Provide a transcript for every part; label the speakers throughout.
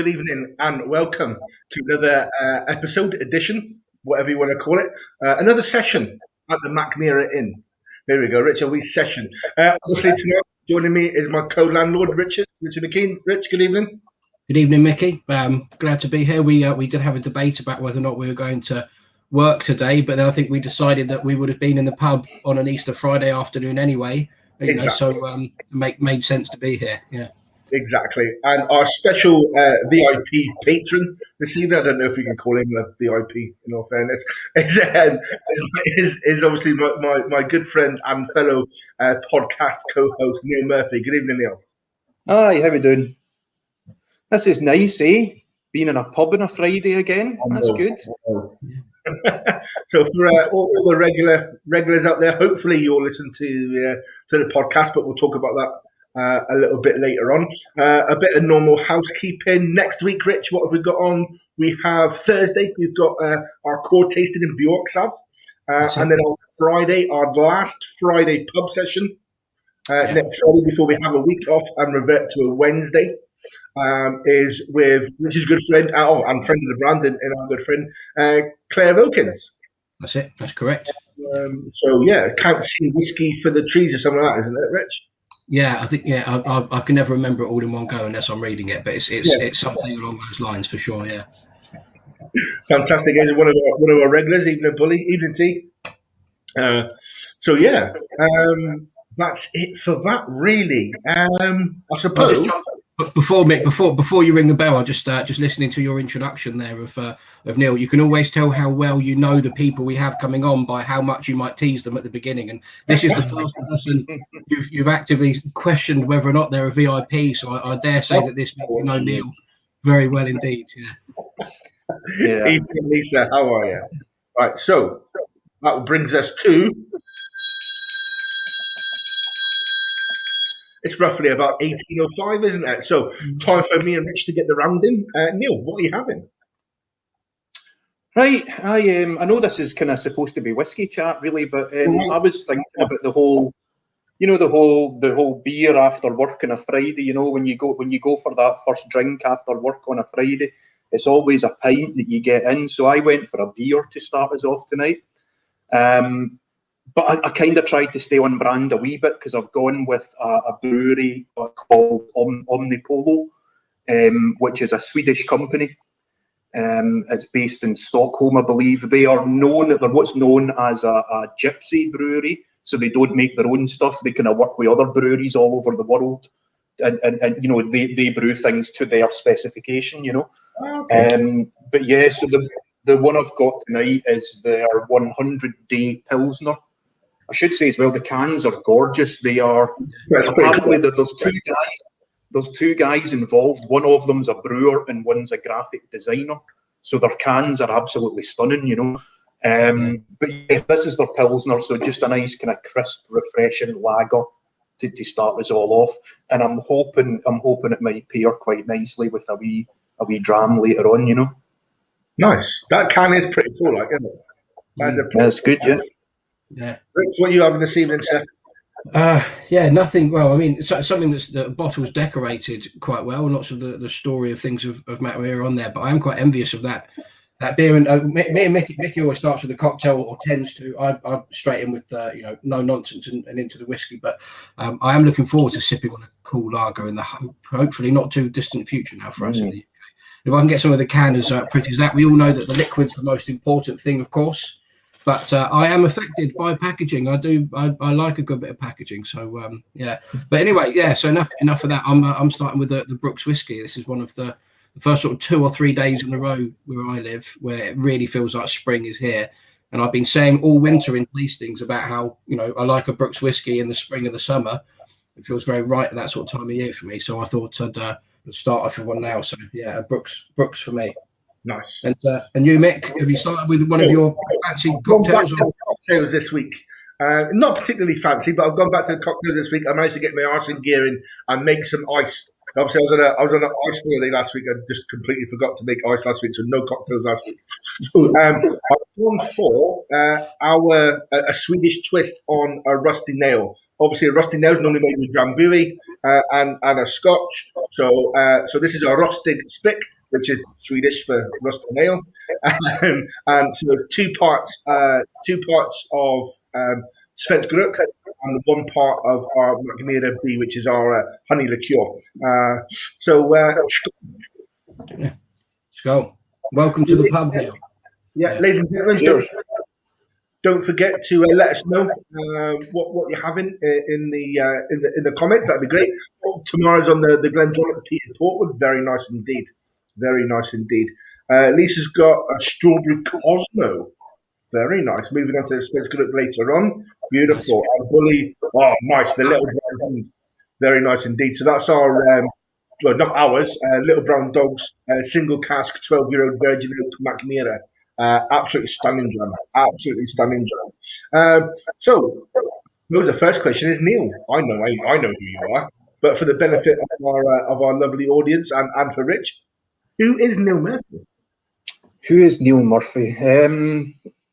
Speaker 1: good evening, and welcome to another edition, whatever you want to call it. Another session at the Mackmyra Inn. There we go, Rich, a wee session. Obviously, tonight joining me is my co-landlord, Richard McKean. Rich, good evening.
Speaker 2: Good evening, Micky. Glad to be here. We did have a debate about whether or not we were going to work today, but then I think we decided that we would have been in the pub on an Easter Friday afternoon anyway.
Speaker 1: Exactly.
Speaker 2: So made sense to be here. Yeah.
Speaker 1: Exactly. And our special VIP patron this evening, I don't know if we can call him a VIP in all fairness, is obviously my good friend and fellow podcast co-host, Neill Murphy. Good evening, Neill.
Speaker 3: Hi, how we doing? This is nice, eh? Being in a pub on a Friday again. That's good.
Speaker 1: So for all the regulars out there, hopefully you'll listen to the podcast, but we'll talk about that a little bit later on. A bit of normal housekeeping. Next week, Rich, what have we got on? We have Thursday, we've got our core tasting in Bjorksav. And then on Friday, our last Friday pub session. Next Friday, before we have a week off and revert to a Wednesday, is with Rich's good friend, and friend of the brand, and our good friend, Claire Wilkins.
Speaker 2: That's it. That's correct.
Speaker 1: Can't see whiskey for the trees or something like that, isn't it, Rich?
Speaker 2: Yeah, I think I can never remember it all in one go unless I'm reading it, but it's something along those lines for sure. Yeah.
Speaker 1: Fantastic. He's one of our regulars, evening bully, evening tea. That's it for that, really. I suppose.
Speaker 2: But before Mick, before you ring the bell, I just listening to your introduction there of Neill. You can always tell how well you know the people we have coming on by how much you might tease them at the beginning. And this is the first person you've actively questioned whether or not they're a VIP. So I dare say that this you know Neill very well indeed.
Speaker 1: Yeah. Evening, Lisa. How are you? Right. So that brings us to. It's roughly about 18:05, isn't it? So time for me and Rich to get the round in. Neill, what are you having?
Speaker 3: Right, I know this is kind of supposed to be whiskey chat, really, but I was thinking about the whole beer after work on a Friday. You know, when you go for that first drink after work on a Friday, it's always a pint that you get in. So I went for a beer to start us off tonight. But I kind of tried to stay on brand a wee bit because I've gone with a brewery called Omnipolo, which is a Swedish company. It's based in Stockholm, I believe. They're what's known as a gypsy brewery, so they don't make their own stuff. They kind of work with other breweries all over the world, and you know they brew things to their specification, you know. Okay. But yeah, so the one I've got tonight is their 100-day Pilsner. I should say as well, the cans are gorgeous. They are apparently cool. There's two guys involved. One of them's a brewer and one's a graphic designer. So their cans are absolutely stunning, you know. But yeah, this is their Pilsner, so just a nice kind of crisp, refreshing lager to start us all off. And I'm hoping it might pair quite nicely with a wee dram later on, you know.
Speaker 1: Nice. That can is pretty cool, like, isn't it?
Speaker 3: That's good, yeah.
Speaker 1: Yeah. Rich, what are you having this evening, sir?
Speaker 2: Nothing. Well, I mean, something the bottle's decorated quite well. Lots of the story of things of Mackmyra on there, but I am quite envious of that beer. And me and Micky always starts with a cocktail, or tends to. I'm straight in with no nonsense and into the whiskey. But I am looking forward to sipping on a cool lager in the hopefully not too distant future now for us in the UK. If I can get some of the can as pretty as that, we all know that the liquid's the most important thing, of course. But I am affected by packaging. I like a good bit of packaging. So yeah. But anyway, yeah. So enough of that. I'm starting with the Brooks whiskey. This is one of the first sort of 2 or 3 days in a row where I live where it really feels like spring is here. And I've been saying all winter in tastings about how I like a Brooks whiskey in the spring and the summer. It feels very right at that sort of time of year for me. So I thought I'd start off with one now. So yeah, a Brooks for me.
Speaker 1: Nice.
Speaker 2: And you, Mick, have you started with one of your fancy cocktails?
Speaker 1: Cocktails this week. Not particularly fancy, but I've gone back to the cocktails this week. I managed to get my arse in gear and make some ice. Obviously, I was on an ice holiday last week. I just completely forgot to make ice last week, so no cocktails last week. So, I've gone for a Swedish twist on a rusty nail. Obviously, a rusty nail is normally made with Drambuie and a Scotch. So this is a rostig spick, which is Swedish for rusty nail, and so two parts of Svensk Gruk and one part of our Mackmyra B, which is our honey liqueur.
Speaker 2: Skål. Welcome to the pub, Neill.
Speaker 1: Yeah, ladies and gentlemen, don't forget to let us know what you're having in the comments. That'd be great. Tomorrow's on the Glendronach Peated Portwood. Very nice indeed. Very nice indeed. Lisa's got a strawberry Cosmo. Very nice. Moving on to the Svensk Gruk later on. Beautiful. Nice. And Bully. Oh, nice. The little brown hand. Very nice indeed. So that's our, well, not ours, Little Brown Dog's single cask 12-year-old Virgin Oak Mackmyra. Absolutely stunning drum. Absolutely stunning drum. So, the first question is Neill. I know who you are, but for the benefit of our lovely audience and for Rich, who is Neill Murphy?
Speaker 3: Who is Neill Murphy?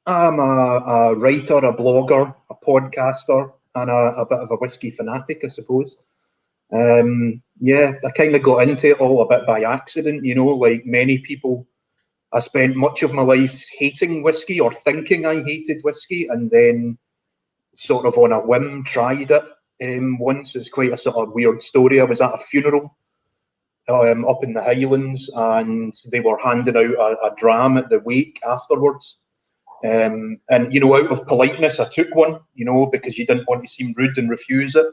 Speaker 3: I'm a writer, a blogger, a podcaster, and a bit of a whiskey fanatic, I suppose. I kind of got into it all a bit by accident, like many people. I spent much of my life hating whiskey or thinking I hated whiskey, and then sort of on a whim tried it once. It's quite a sort of weird story. I was at a funeral up in the Highlands, and they were handing out a dram at the wake afterwards. And, out of politeness, I took one, because you didn't want to seem rude and refuse it.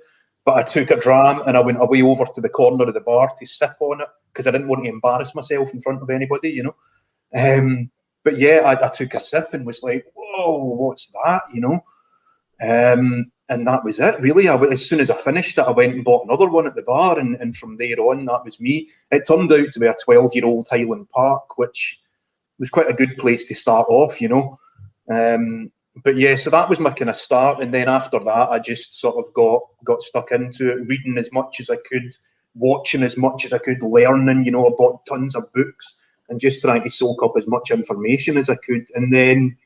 Speaker 3: But I took a dram and I went away over to the corner of the bar to sip on it because I didn't want to embarrass myself in front of anybody, But yeah, I took a sip and was like, whoa, what's that, And that was it, really. As soon as I finished it, I went and bought another one at the bar, and from there on, that was me. It turned out to be a 12-year-old Highland Park, which was quite a good place to start off, But yeah, so that was my kind of start, and then after that, I just sort of got stuck into it, reading as much as I could, watching as much as I could, learning. I bought tons of books and just trying to soak up as much information as I could. And then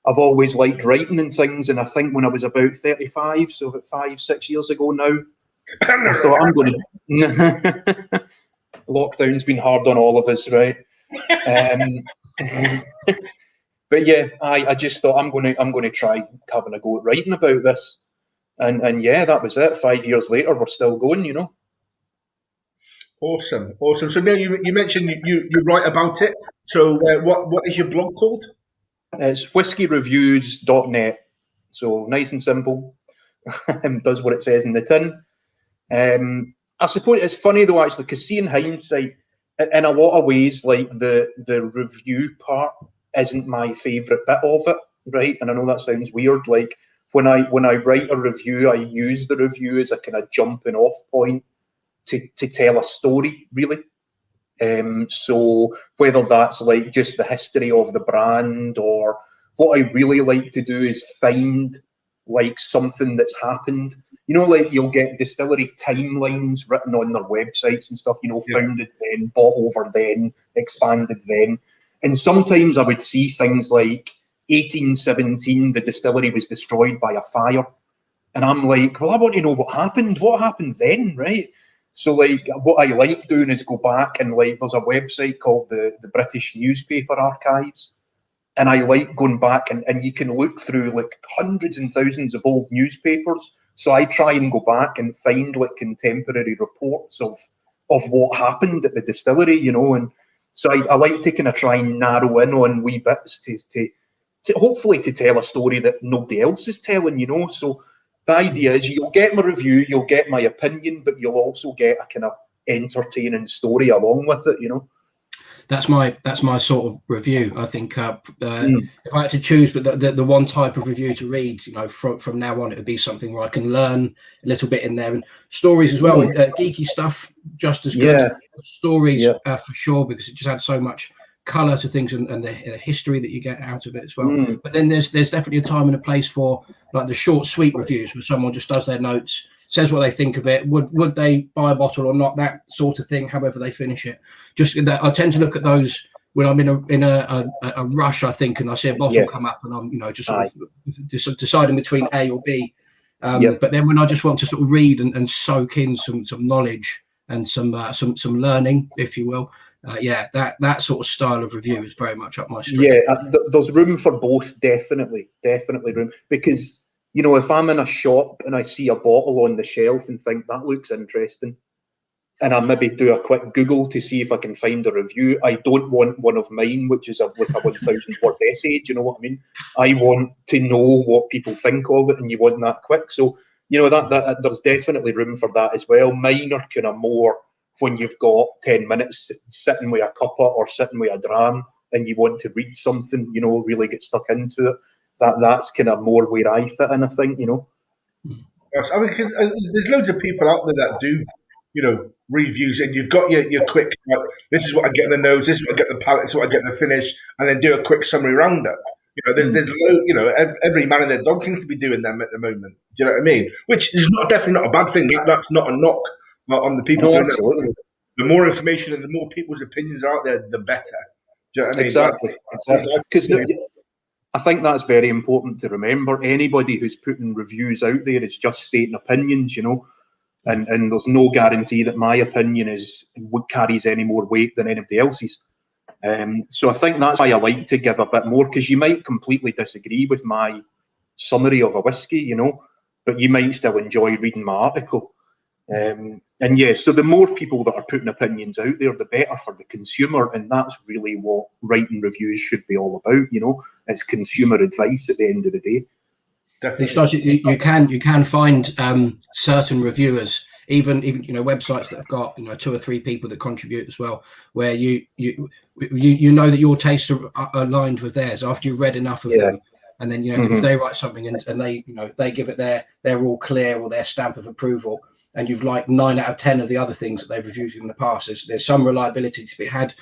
Speaker 3: I've always liked writing and things, and I think when I was about 35, so about 5-6 years ago now, I thought I'm going to. Lockdown's been hard on all of us, right? But yeah, I just thought I'm going to try having a go at writing about this, and yeah, that was it. 5 years later, we're still going,
Speaker 1: Awesome. So now you mentioned you write about it. So what is your blog called?
Speaker 3: It's whiskyreviews.net. So nice and simple. Does what it says in the tin. I suppose it's funny though, actually, because see, in hindsight, in a lot of ways, like the review part isn't my favourite bit of it, right? And I know that sounds weird. Like when I write a review, I use the review as a kind of jumping off point to tell a story, really. So whether that's like just the history of the brand, or what I really like to do is find like something that's happened. Like you'll get distillery timelines written on their websites and stuff, founded then, bought over then, expanded then. And sometimes I would see things like 1817, the distillery was destroyed by a fire. And I'm like, well, I want to know what happened. What happened then, right? So, like, what I like doing is go back and, like, there's a website called the British Newspaper Archives. And I like going back and you can look through, like, hundreds and thousands of old newspapers. So I try and go back and find, like, contemporary reports of what happened at the distillery, and so I like to kind of try and narrow in on wee bits to hopefully to tell a story that nobody else is telling, So the idea is you'll get my review, you'll get my opinion, but you'll also get a kind of entertaining story along with it,
Speaker 2: That's my sort of review. I think if I had to choose, but the one type of review to read, from now on, it would be something where I can learn a little bit in there, and stories as well. Geeky stuff, just as good. Stories for sure, because it just adds so much colour to things and the history that you get out of it as well. But then there's definitely a time and a place for like the short, sweet reviews where someone just does their notes, says what they think of it, would they buy a bottle or not, that sort of thing, however they finish it. Just that I tend to look at those when I'm in a rush, I think, and I see a bottle come up and I'm just sort of deciding between A or B. But then when I just want to sort of read and soak in some knowledge and some learning, if you will, that sort of style of review is very much up my street.
Speaker 3: Yeah, there's room for both, definitely room. Because, you know, if I'm in a shop and I see a bottle on the shelf and think that looks interesting, and I maybe do a quick Google to see if I can find a review, I don't want one of mine, which is like a 1,000-word essay. Do you know what I mean? I want to know what people think of it, and you want that quick. So, you know, that there's definitely room for that as well. Mine are kind of more when you've got 10 minutes sitting with a cuppa or sitting with a dram and you want to read something, you know, really get stuck into it. That's kind of more where I fit in, I think, you know.
Speaker 1: Yes, I mean, 'cause, there's loads of people out there that do, you know, reviews, and you've got your quick, like, this is what I get in the nose, this is what I get in the palate, this is what I get in the finish, and then do a quick summary roundup. You know, there's you know, every man and their dog seems to be doing them at the moment. Do you know what I mean? Which is definitely not a bad thing. That's not a knock on the people doing it. The more information and the more people's opinions are out there, the better. Do you know what I mean?
Speaker 3: Exactly. Because I think that's very important to remember. Anybody who's putting reviews out there is just stating opinions, you know, and there's no guarantee that my opinion carries any more weight than anybody else's. So I think that's why I like to give a bit more, because you might completely disagree with my summary of a whiskey, you know, but you might still enjoy reading my article. And yeah, so the more people that are putting opinions out there, the better for the consumer, and that's really what writing reviews should be all about. You know, it's consumer advice at the end of the day.
Speaker 2: Definitely, you can find certain reviewers, even you know, websites that have got, you know, 2 or 3 people that contribute as well, where you know that your tastes are aligned with theirs after you've read enough of them. And then, you know, if they write something and they, you know, they give it their all clear or their stamp of approval, and you've liked 9 out of 10 of the other things that they've reviewed in the past, there's some reliability to be had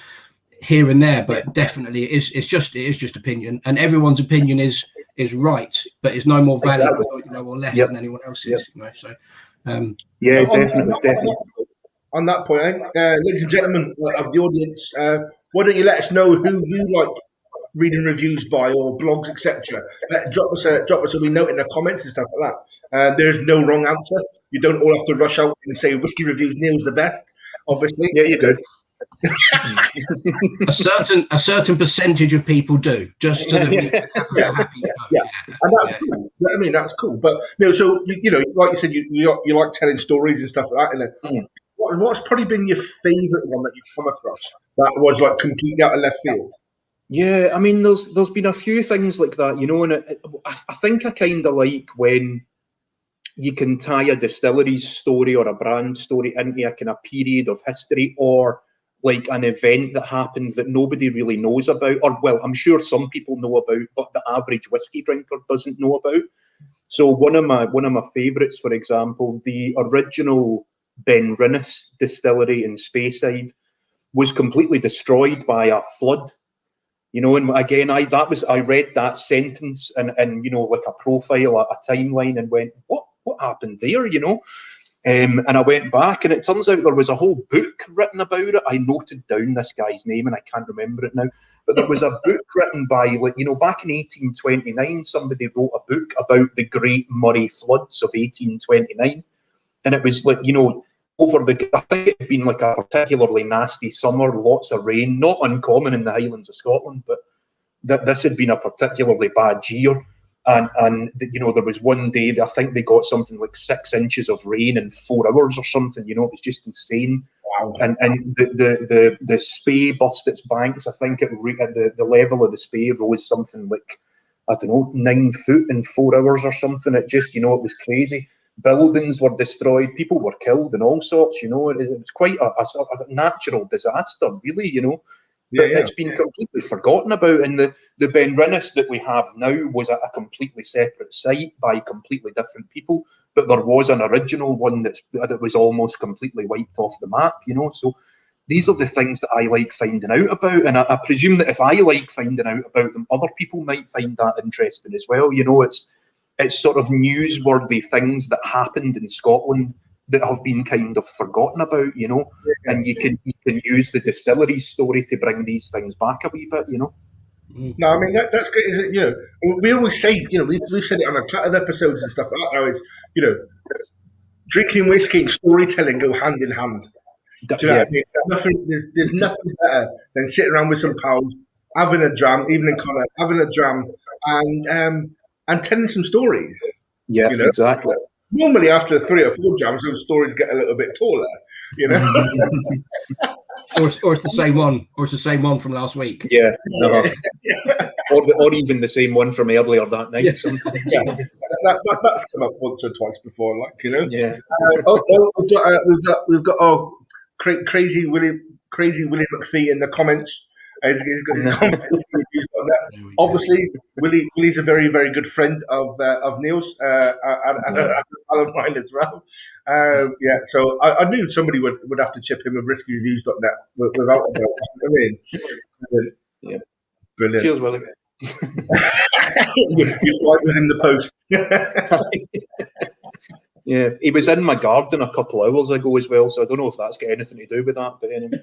Speaker 2: here and there, but definitely it is just opinion, and everyone's opinion is right, but it's no more valid, you know, or less than anyone else's. You know, so
Speaker 3: definitely.
Speaker 1: On that point, ladies and gentlemen of the audience, why don't you let us know who you like reading reviews by, or blogs, etc. Drop us a wee note in the comments and stuff like that. There's no wrong answer. You don't all have to rush out and say whiskey reviews Neill's the best. Obviously,
Speaker 3: yeah, you do.
Speaker 2: a certain percentage of people do, just to the happy.
Speaker 1: And that's cool. I mean, that's cool. But you know, so you know, like you said, you like telling stories and stuff like that. And what's probably been your favourite one that you've come across that was like completely out of left field?
Speaker 3: Yeah, I mean, there's been a few things like that, you know, and I think I kind of like when you can tie a distillery's story or a brand story into a kind of period of history, or like an event that happened that nobody really knows about, or, well, I'm sure some people know about, but the average whiskey drinker doesn't know about. So one of my favourites, for example, the original Benrinnes distillery in Speyside was completely destroyed by a flood. You know, and again, I read that sentence and you know, like a profile, a timeline, and went, what happened there? You know, and I went back, and it turns out there was a whole book written about it. I noted down this guy's name, and I can't remember it now. But there was a book written by, like, you know, back in 1829, somebody wrote a book about the Great Murray floods of 1829, and it was like, you know, I think it had been like a particularly nasty summer, lots of rain, not uncommon in the Highlands of Scotland, but this had been a particularly bad year. And you know, there was one day that I think they got something like 6 inches of rain in 4 hours or something. You know, it was just insane. Wow. And the Spey burst its banks. I think the level of the Spey rose something like, I don't know, 9 foot in 4 hours or something. It just, you know, it was crazy. Buildings were destroyed, people were killed, and all sorts. You know, it was quite a natural disaster, really. You know, but it's been completely forgotten about. And the Benrinnes that we have now was at a completely separate site by completely different people. But there was an original one that was almost completely wiped off the map. You know, so these are the things that I like finding out about, and I presume that if I like finding out about them, other people might find that interesting as well. You know, it's sort of newsworthy things that happened in Scotland that have been kind of forgotten about, you know, and you can use the distillery story to bring these things back a wee bit, you know.
Speaker 1: No, I mean that's great. Is it? You know, we always say, you know, we've said it on a couple of episodes and stuff like that. Now is, you know, drinking whiskey and storytelling go hand in hand. Do you know what I mean? There's nothing better than sitting around with some pals, having a dram, evening Connor, having a dram, and telling some stories.
Speaker 3: Yeah,
Speaker 1: you know?
Speaker 3: Exactly.
Speaker 1: Normally, after 3 or 4 jams, those stories get a little bit taller. You know.
Speaker 2: Or it's the same one, or it's the same one from last week.
Speaker 3: Yeah. Or even the same one from earlier that night. Sometimes.
Speaker 1: Yeah. That's come up once or twice before, like, you know.
Speaker 3: Yeah.
Speaker 1: We've got crazy Willie McPhee in the comments. He's got his comments. Obviously, Willie's a very, very good friend of Neill's and of mine as well. So I knew somebody would have to chip him with riskreviews.net without a doubt. I mean, brilliant.
Speaker 3: Cheers, Willie.
Speaker 1: Your flight was in the post.
Speaker 3: Yeah, he was in my garden a couple of hours ago as well, so I don't know if that's got anything to do with that, but anyway.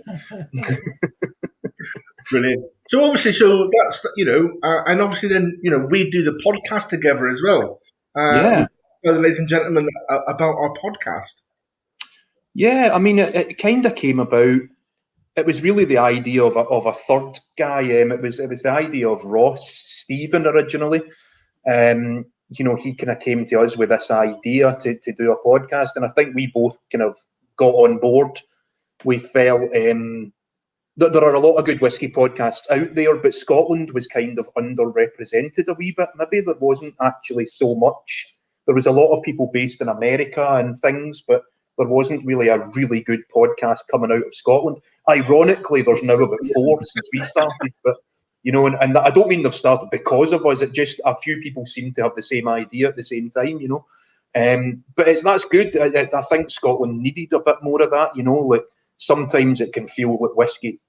Speaker 1: Brilliant. So obviously, that's, you know, and obviously then, you know, we do the podcast together as well. Ladies and gentlemen, about our podcast.
Speaker 3: Yeah, I mean, it kind of came about. It was really the idea of a third guy. It was the idea of Ross Stephen originally. You know, he kind of came to us with this idea to do a podcast, and I think we both kind of got on board. We felt that there are a lot of good whiskey podcasts out there, but Scotland was kind of underrepresented a wee bit. Maybe there wasn't actually so much. There was a lot of people based in America and things, but there wasn't really a really good podcast coming out of Scotland. Ironically, there's now about 4 since we started, but you know, and I don't mean they've started because of us. It just a few people seem to have the same idea at the same time, you know. But that's good. I think Scotland needed a bit more of that, you know. Like sometimes it can feel like whiskey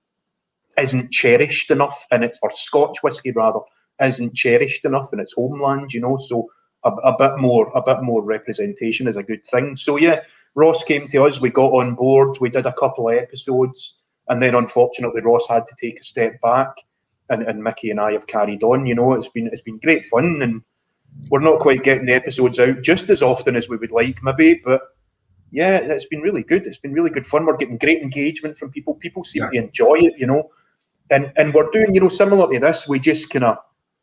Speaker 3: isn't cherished enough, or Scotch whiskey rather isn't cherished enough in its homeland, you know. So a bit more representation is a good thing. So yeah, Ross came to us. We got on board. We did a couple of episodes, and then unfortunately Ross had to take a step back. And Micky and I have carried on. You know, it's been great fun, and we're not quite getting the episodes out just as often as we would like, maybe. But yeah, it's been really good. It's been really good fun. We're getting great engagement from people. People seem to enjoy it, you know. And we're doing, you know, similar to this. We just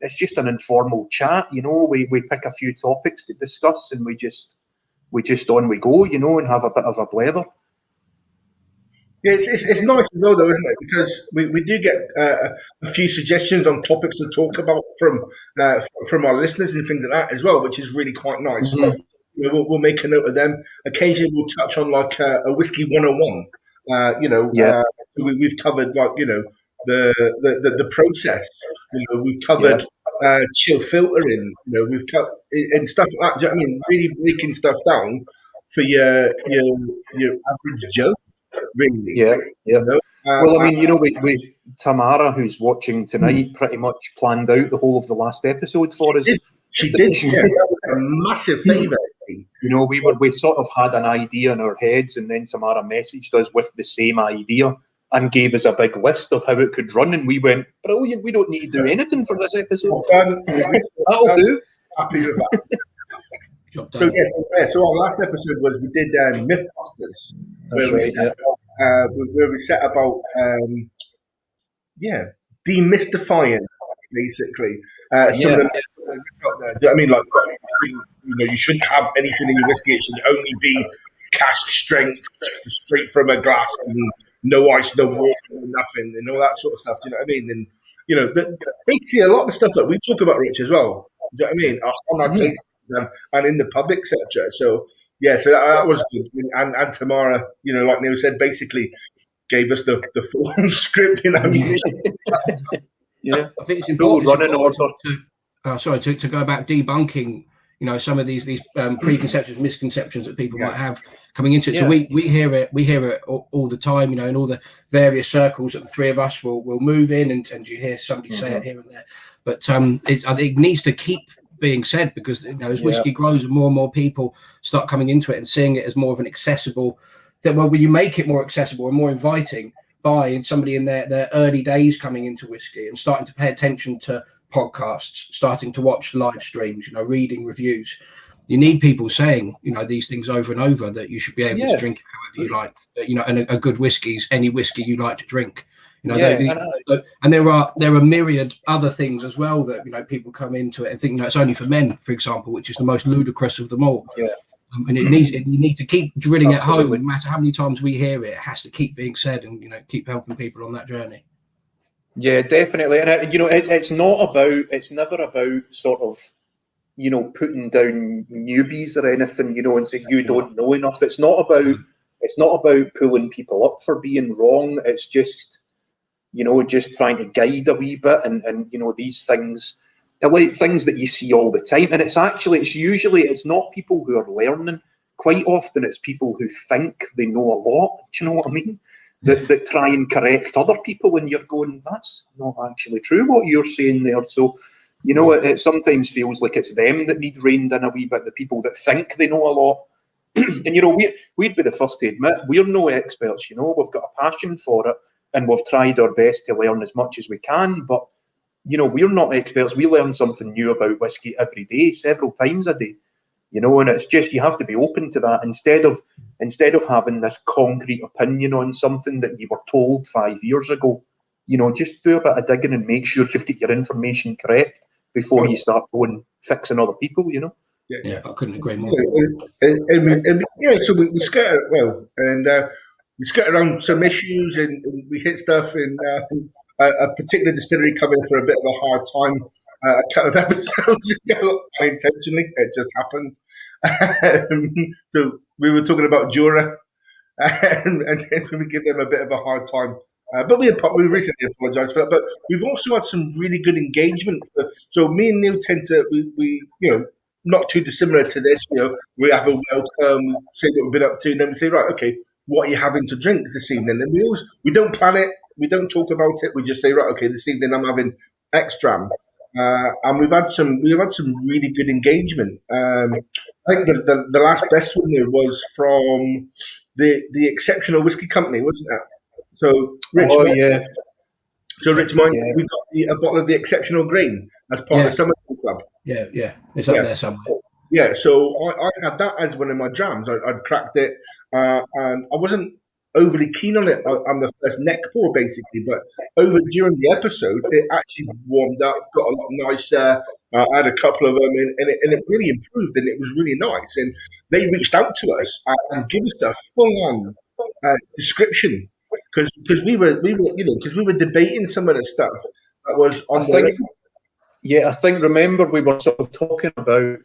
Speaker 3: it's just an informal chat, you know. We pick a few topics to discuss, and we just on we go, you know, and have a bit of a blather.
Speaker 1: Yeah, it's nice as well, though, isn't it? Because we do get a few suggestions on topics to talk about from our listeners and things like that as well, which is really quite nice. Mm-hmm. You know, we'll make a note of them. Occasionally, we'll touch on like a whiskey 101. You know, we've covered like, you know, the process. You know, we've covered chill filtering. You know, we've covered and stuff like that. Do you know what I mean? Really breaking stuff down for your average Joe. Really?
Speaker 3: Yeah. You know? Well, I mean, you know, we Tamara, who's watching tonight, pretty much planned out the whole of the last episode for us.
Speaker 1: She did. That was a massive favour.
Speaker 3: You know, we sort of had an idea in our heads, and then Tamara messaged us with the same idea and gave us a big list of how it could run, and we went, brilliant, we don't need to do anything for this episode. That'll do.
Speaker 1: Happy with that. So our last episode was we did Mythbusters, where we set about demystifying basically some of the. I mean, like, you know, you shouldn't have anything in your whiskey. It should only be cask strength, straight from a glass, and no ice, no water, nothing, and all that sort of stuff. Do you know what I mean? And you know, basically a lot of the stuff that we talk about, Rich, as well. Do you know what I mean? On our taste. And in the public sector. So that was good. And Tamara, you know, like Neill said, basically gave us the full script in ammunition.
Speaker 3: Yeah,
Speaker 2: I think it's important to go about debunking, you know, some of these preconceptions, misconceptions that people might have coming into it. So we hear it all the time, you know, in all the various circles that the three of us will move in, and you hear somebody say it here and there. But I think it needs to keep being said, because, you know, as whiskey grows and more people start coming into it and seeing it as more of an accessible, that when you make it more accessible and more inviting, by somebody in their early days coming into whiskey and starting to pay attention to podcasts, starting to watch live streams, reading reviews. You need people saying, these things over and over, that you should be able to drink it however you like, and a good whiskey is any whiskey you like to drink. And there are myriad other things as well that people come into it and think it's only for men, for example, which is the most ludicrous of them all.
Speaker 3: Yeah.
Speaker 2: And you need to keep drilling it home. No matter how many times we hear it, it has to keep being said, and keep helping people on that journey.
Speaker 3: Yeah, definitely. And it's never about sort of putting down newbies or anything, and saying you don't know enough. It's not about pulling people up for being wrong. It's just just trying to guide a wee bit, and these things. Like things that you see all the time, and it's not people who are learning. Quite often it's people who think they know a lot, do you know what I mean, that try and correct other people, and you're going, that's not actually true what you're saying there. So it sometimes feels like it's them that need reined in a wee bit, the people that think they know a lot. And we'd be the first to admit we're no experts. We've got a passion for it, and we've tried our best to learn as much as we can, but we're not experts. We learn something new about whiskey every day, several times a day, and it's just, you have to be open to that instead of having this concrete opinion on something that you were told 5 years ago. Just do a bit of digging and make sure you've got your information correct before you start going fixing other people,
Speaker 2: Yeah, I couldn't agree more.
Speaker 1: So we skirt we skirt around some issues, and we hit stuff in a particular distillery coming for a bit of a hard time a couple of episodes ago, unintentionally. It just happened. So we were talking about Jura, and we give them a bit of a hard time. But we recently apologised for that. But we've also had some really good engagement. So me and Neill tend to, we not too dissimilar to this. We have a welcome, say what we've been up to, and then we say, right, okay, what are you having to drink this evening? And we don't plan it. We don't talk about it. We just say, right, okay, this evening I'm having X dram, and we've had some really good engagement. I think the last best one there was from the Exceptional Whisky Company, wasn't it? So Rich, Rich, we got a bottle of the Exceptional Grain as part of the Summer Club.
Speaker 2: Yeah, it's up there somewhere.
Speaker 1: Yeah, so I had that as one of my jams. I'd cracked it, and I wasn't overly keen on it on the first neck pour, basically, but during the episode, it actually warmed up, got a lot nicer. I had a couple of them, and it really improved, and it was really nice. And they reached out to us and give us a full-on description, because we were debating some of the stuff that was on
Speaker 3: I think remember we were sort of talking about,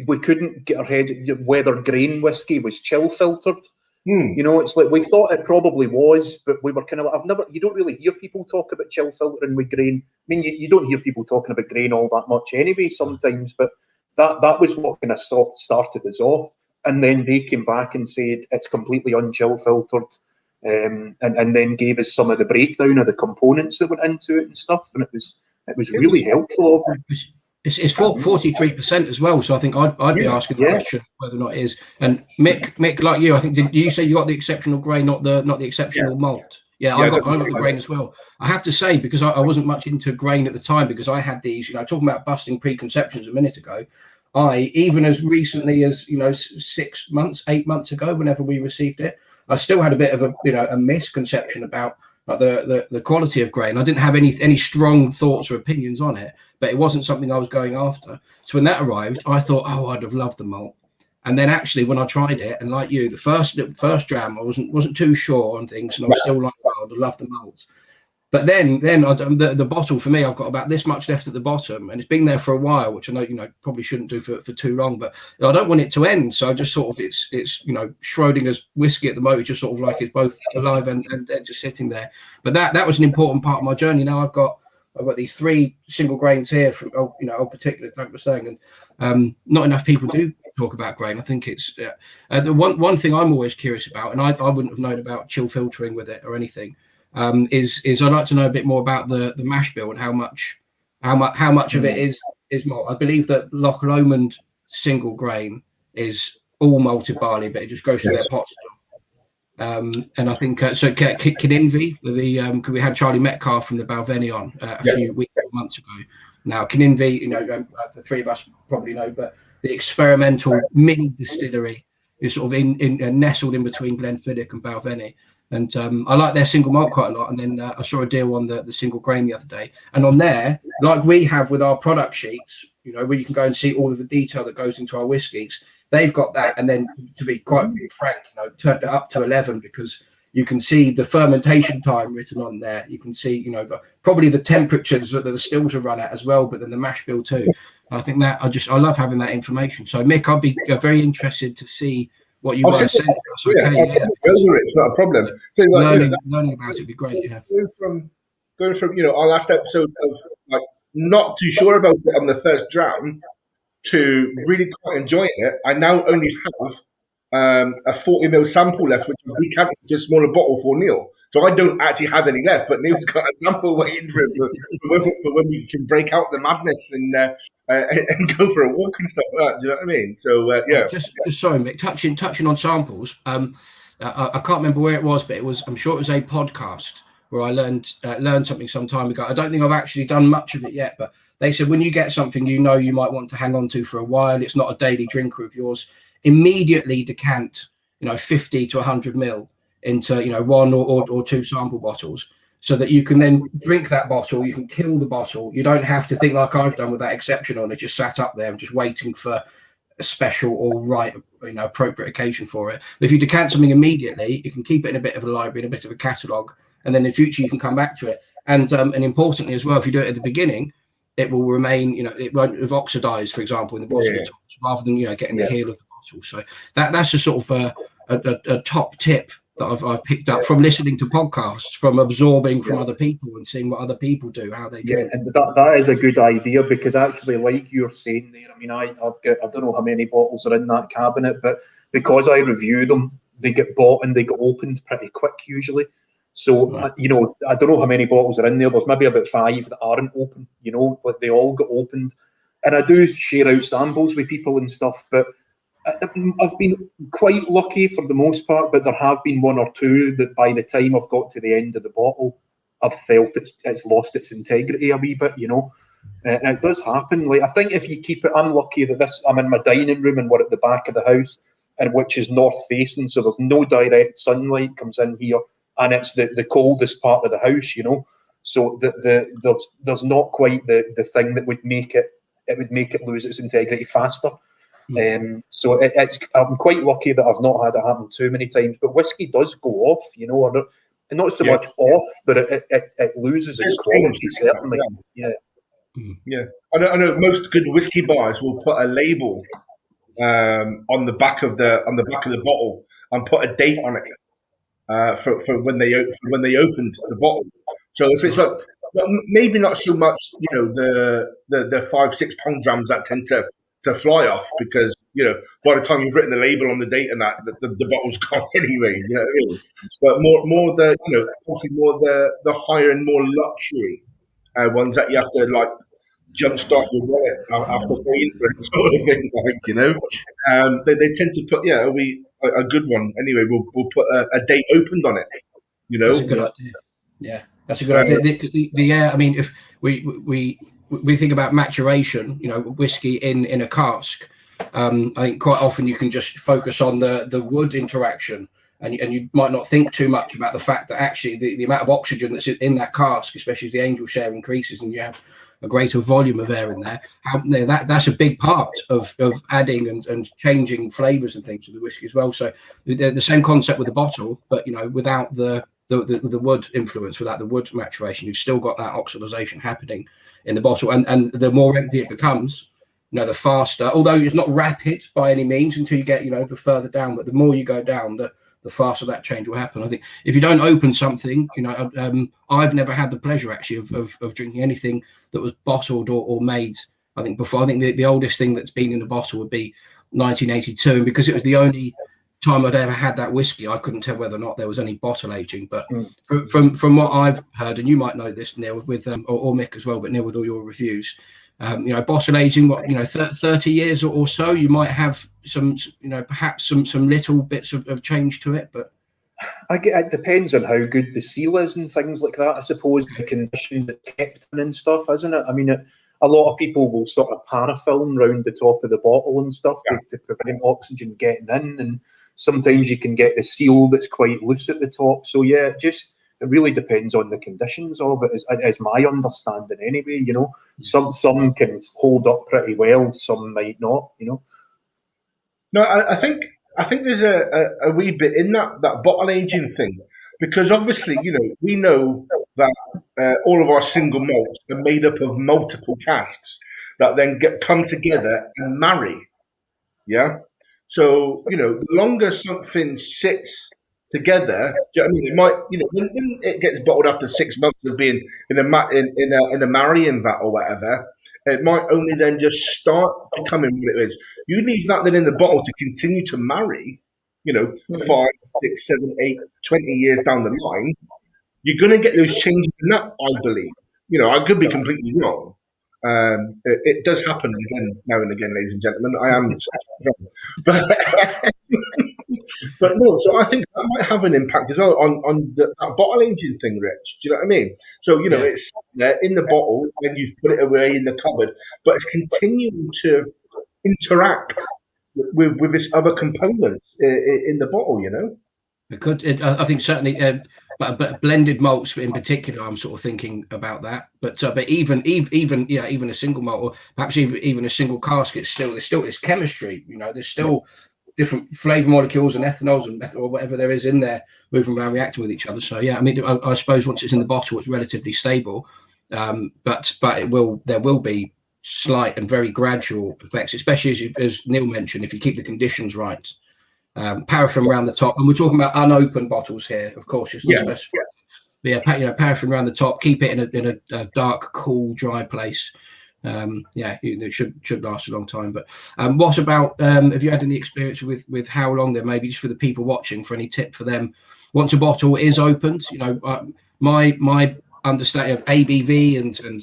Speaker 3: we couldn't get our head whether grain whiskey was chill filtered. It's like we thought it probably was, but we were kind of, you don't really hear people talk about chill filtering with grain. I mean, you don't hear people talking about grain all that much anyway sometimes, but that was what kind of started us off. And then they came back and said it's completely unchill filtered, and then gave us some of the breakdown of the components that went into it and stuff, and it was really helpful.
Speaker 2: It's 43% as well, so I think I'd be asking the question whether or not it is. And Mick, like you, I think did you say you got the exceptional grain, not the exceptional malt? Yeah, I got the grain as well. I have to say, because I wasn't much into grain at the time, because I had these, talking about busting preconceptions a minute ago. Even as recently as 8 months ago, whenever we received it, I still had a bit of a misconception about the quality of grain. I didn't have any strong thoughts or opinions on it, but it wasn't something I was going after. So when that arrived, I thought, I'd have loved the malt. And then actually, when I tried it, and like you, the first dram, I wasn't too sure on things, and I was still like, I'd love the malt. But then the bottle, for me, I've got about this much left at the bottom, and it's been there for a while, which I know probably shouldn't do for too long, but I don't want it to end. So I just sort of it's Schrodinger's whiskey at the moment, just sort of like it's both alive and just sitting there. But that was an important part of my journey. Now I've got these 3 single grains here from particular, like we're saying, and not enough people do talk about grain. I think it's the one thing I'm always curious about, and I wouldn't have known about chill filtering with it or anything. Is I'd like to know a bit more about the mash bill and how much of it is malt. I believe that Loch Lomond single grain is all malted barley, but it just goes through their pot still. And I think Kininvie, because we had Charlie Metcalf from the Balvenie on a few months ago. Now, Kininvie, the three of us probably know, but the experimental mini distillery is sort of nestled in between Glenfiddich and Balvenie. And I like their single malt quite a lot. And then I saw a deal on the single grain the other day. And on there, like we have with our product sheets, where you can go and see all of the detail that goes into our whiskies, they've got that. And then, to be quite frank, turned it up to 11 because you can see the fermentation time written on there. You can see, probably the temperatures that the stills are run at as well, but then the mash bill too. I think that I love having that information. So, Mick, I'd be very interested to see what you want to send to us.
Speaker 1: It's not a problem. So,
Speaker 2: learning about it would be great. Yeah.
Speaker 1: Going from our last episode of not too sure about it on the first dram to really quite enjoying it, I now only have a 40ml sample left, which we can't into a smaller bottle for Neill. So I don't actually have any left, but Neill's got a sample waiting for when we can break out the madness and go for a walk and stuff like that. Do you know what I mean? So
Speaker 2: Just sorry, Mick. Touching on samples. I can't remember where it was, but I'm sure it was a podcast where I learned something some time ago. I don't think I've actually done much of it yet, but they said when you get something you might want to hang on to for a while, it's not a daily drinker of yours, immediately decant 50 to 100 ml into one or two sample bottles, so that you can then drink that bottle. You can kill the bottle. You don't have to think like I've done with that exceptional, it just sat up there and just waiting for a special or appropriate occasion for it. But if you decant something immediately, you can keep it in a bit of a library, in a bit of a catalogue, and then in future you can come back to it. And importantly as well, if you do it at the beginning, it will remain, it won't have oxidized, for example, in the bottom of the top, rather than getting the heel of the bottle. So that's a sort of a top tip that I've picked up from listening to podcasts, from absorbing from other people and seeing what other people do, how they drink.
Speaker 3: And that is a good idea, because actually, like you're saying there, I mean, I've got, I don't know how many bottles are in that cabinet, but because I review them, they get bought and they get opened pretty quick usually. So, I don't know how many bottles are in there. There's maybe about 5 that aren't open, like they all get opened. And I do share out samples with people and stuff, but I've been quite lucky for the most part, but there have been 1 or 2 that by the time I've got to the end of the bottle, I've felt it's lost its integrity a wee bit, and it does happen. Like, I think if you keep it, I'm lucky that I'm in my dining room and we're at the back of the house, and which is north facing, so there's no direct sunlight comes in here, and it's the coldest part of the house, so there's not quite the thing that would make it lose its integrity faster. So I'm quite lucky that I've not had it happen too many times. But whiskey does go off, and not so much off, but it loses its quality, certainly.
Speaker 1: Yeah. I know most good whiskey bars will put a label on the back of the bottle and put a date on it for when they opened the bottle. So if it's like, maybe not so much, the 5-6 pound drams that tend to fly off, because by the time you've written the label on the date and that, the bottle's gone anyway. You know what I mean? But more the obviously more the higher and more luxury ones that you have to like jumpstart your wallet after paying for it, sort of thing. They tend to put a good one anyway. We'll put a date opened on it.
Speaker 2: That's a good idea. Yeah, that's a good idea, because I mean, if we think about maturation, whiskey in a cask. I think quite often you can just focus on the wood interaction, and you might not think too much about the fact that actually the amount of oxygen that's in that cask, especially as the angel share increases and you have a greater volume of air in there, that's a big part of adding and changing flavors and things to the whiskey as well. So the same concept with the bottle, but without the wood influence, without the wood maturation, you've still got that oxidization happening in the bottle, and the more empty it becomes, the faster, although it's not rapid by any means until you get the further down, but the more you go down, the faster that change will happen. I think if you don't open something, I've never had the pleasure actually of drinking anything that was bottled or made. I think the oldest thing that's been in a bottle would be 1982, and because it was the only time I'd ever had that whiskey, I couldn't tell whether or not there was any bottle aging. But from what I've heard, and you might know this, Neill, with or Mick as well, but Neill, with all your reviews, bottle aging, 30 years or so, you might have some, perhaps some little bits of change to it, but
Speaker 3: It depends on how good the seal is and things like that. I suppose the condition that's kept in and stuff, isn't it? I mean, a lot of people will sort of parafilm round the top of the bottle and stuff to prevent oxygen getting in, and sometimes you can get the seal that's quite loose at the top. So yeah, it really depends on the conditions of it, is my understanding anyway. You know, some can hold up pretty well, some might not. You know.
Speaker 1: No, I think there's a wee bit in that bottle aging thing, because obviously, you know, we know that all of our single malts are made up of multiple casks that then come together and marry. Yeah. So, you know, the longer something sits together, do you know what I mean? It might, you know, when it gets bottled after 6 months of being in a marrying vat or whatever, it might only then just start becoming what it is. You leave that then in the bottle to continue to marry, you know, 5, 6, 7, 8, 20 years down the line. You're going to get those changes in that, I believe. You know, I could be completely wrong. It does happen again, now and again, ladies and gentlemen. I am wrong. But no, so I think that might have an impact as well on that bottle aging thing, Rich. Do you know what I mean? So, you know, it's there in the bottle when you've put it away in the cupboard, but it's continuing to interact with this other components in the bottle, you know?
Speaker 2: It could. I think certainly, but blended malts in particular, I'm sort of thinking about that. But even a single malt, or perhaps even a single cask, there's still this chemistry. You know, there's still different flavour molecules and ethanols and or whatever there is in there moving around, reacting with each other. So yeah, I mean, I suppose once it's in the bottle, it's relatively stable. But there will be slight and very gradual effects, especially as Neill mentioned, if you keep the conditions right. Paraffin around the top, and we're talking about unopened bottles here, of course. Just to specify. Paraffin around the top. Keep it in a dark, cool, dry place. It should last a long time. But what about? Have you had any experience with how long there? Maybe just for the people watching, for any tip for them. Once a bottle is opened, you know, my understanding of ABV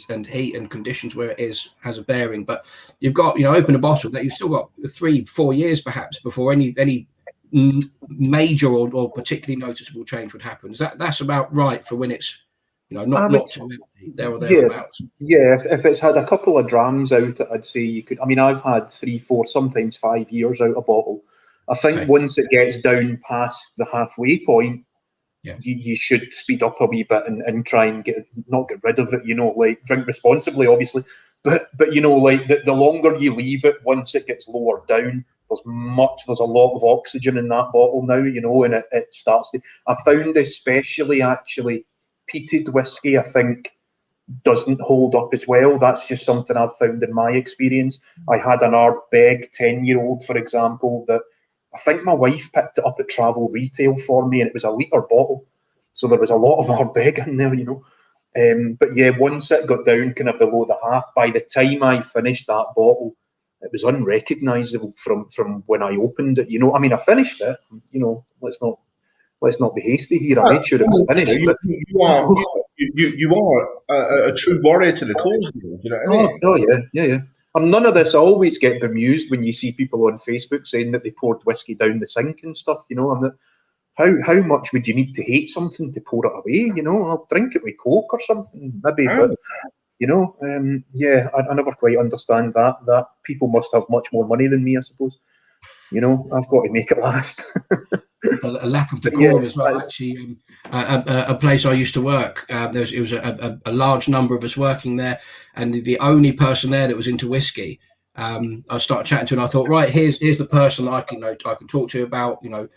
Speaker 2: and heat and conditions where it is has a bearing. But you've got, you know, open a bottle that you've still got 3-4 years perhaps before any major or particularly noticeable change would happen. That's about right for when it's, you know, not too empty, there or thereabouts.
Speaker 3: Yeah, if it's had a couple of drams out, I'd say you could. I mean, I've had 3, 4, sometimes 5 years out a bottle. I think once it gets down past the halfway point, you should speed up a wee bit and try and not get rid of it. You know, like drink responsibly, obviously, but you know, like the longer you leave it, once it gets lower down, there's a lot of oxygen in that bottle now, you know, and it starts to. I found especially actually peated whiskey, I think, doesn't hold up as well. That's just something I've found in my experience. I had an Ardbeg 10-year-old, for example, that I think my wife picked it up at travel retail for me, and it was a litre bottle. So there was a lot of Ardbeg in there, you know. But yeah, once it got down kind of below the half, by the time I finished that bottle, it was unrecognisable from when I opened it. You know, I mean, I finished it. You know, let's not be hasty here. I made sure it was finished. You
Speaker 1: are a true warrior to the cause. You know what I mean?
Speaker 3: Oh yeah. And none of this. I always get bemused when you see people on Facebook saying that they poured whiskey down the sink and stuff. You know, I'm like, how much would you need to hate something to pour it away? You know, I'll drink it with Coke or something, maybe. But you know, I never quite understand that people must have much more money than me, I suppose. You know, I've got to make it last.
Speaker 2: A lack of decorum as well. Actually, a place I used to work, it was a large number of us working there, and the only person there that was into whiskey. I started chatting to, and I thought, right, here's the person I can talk to about, you know,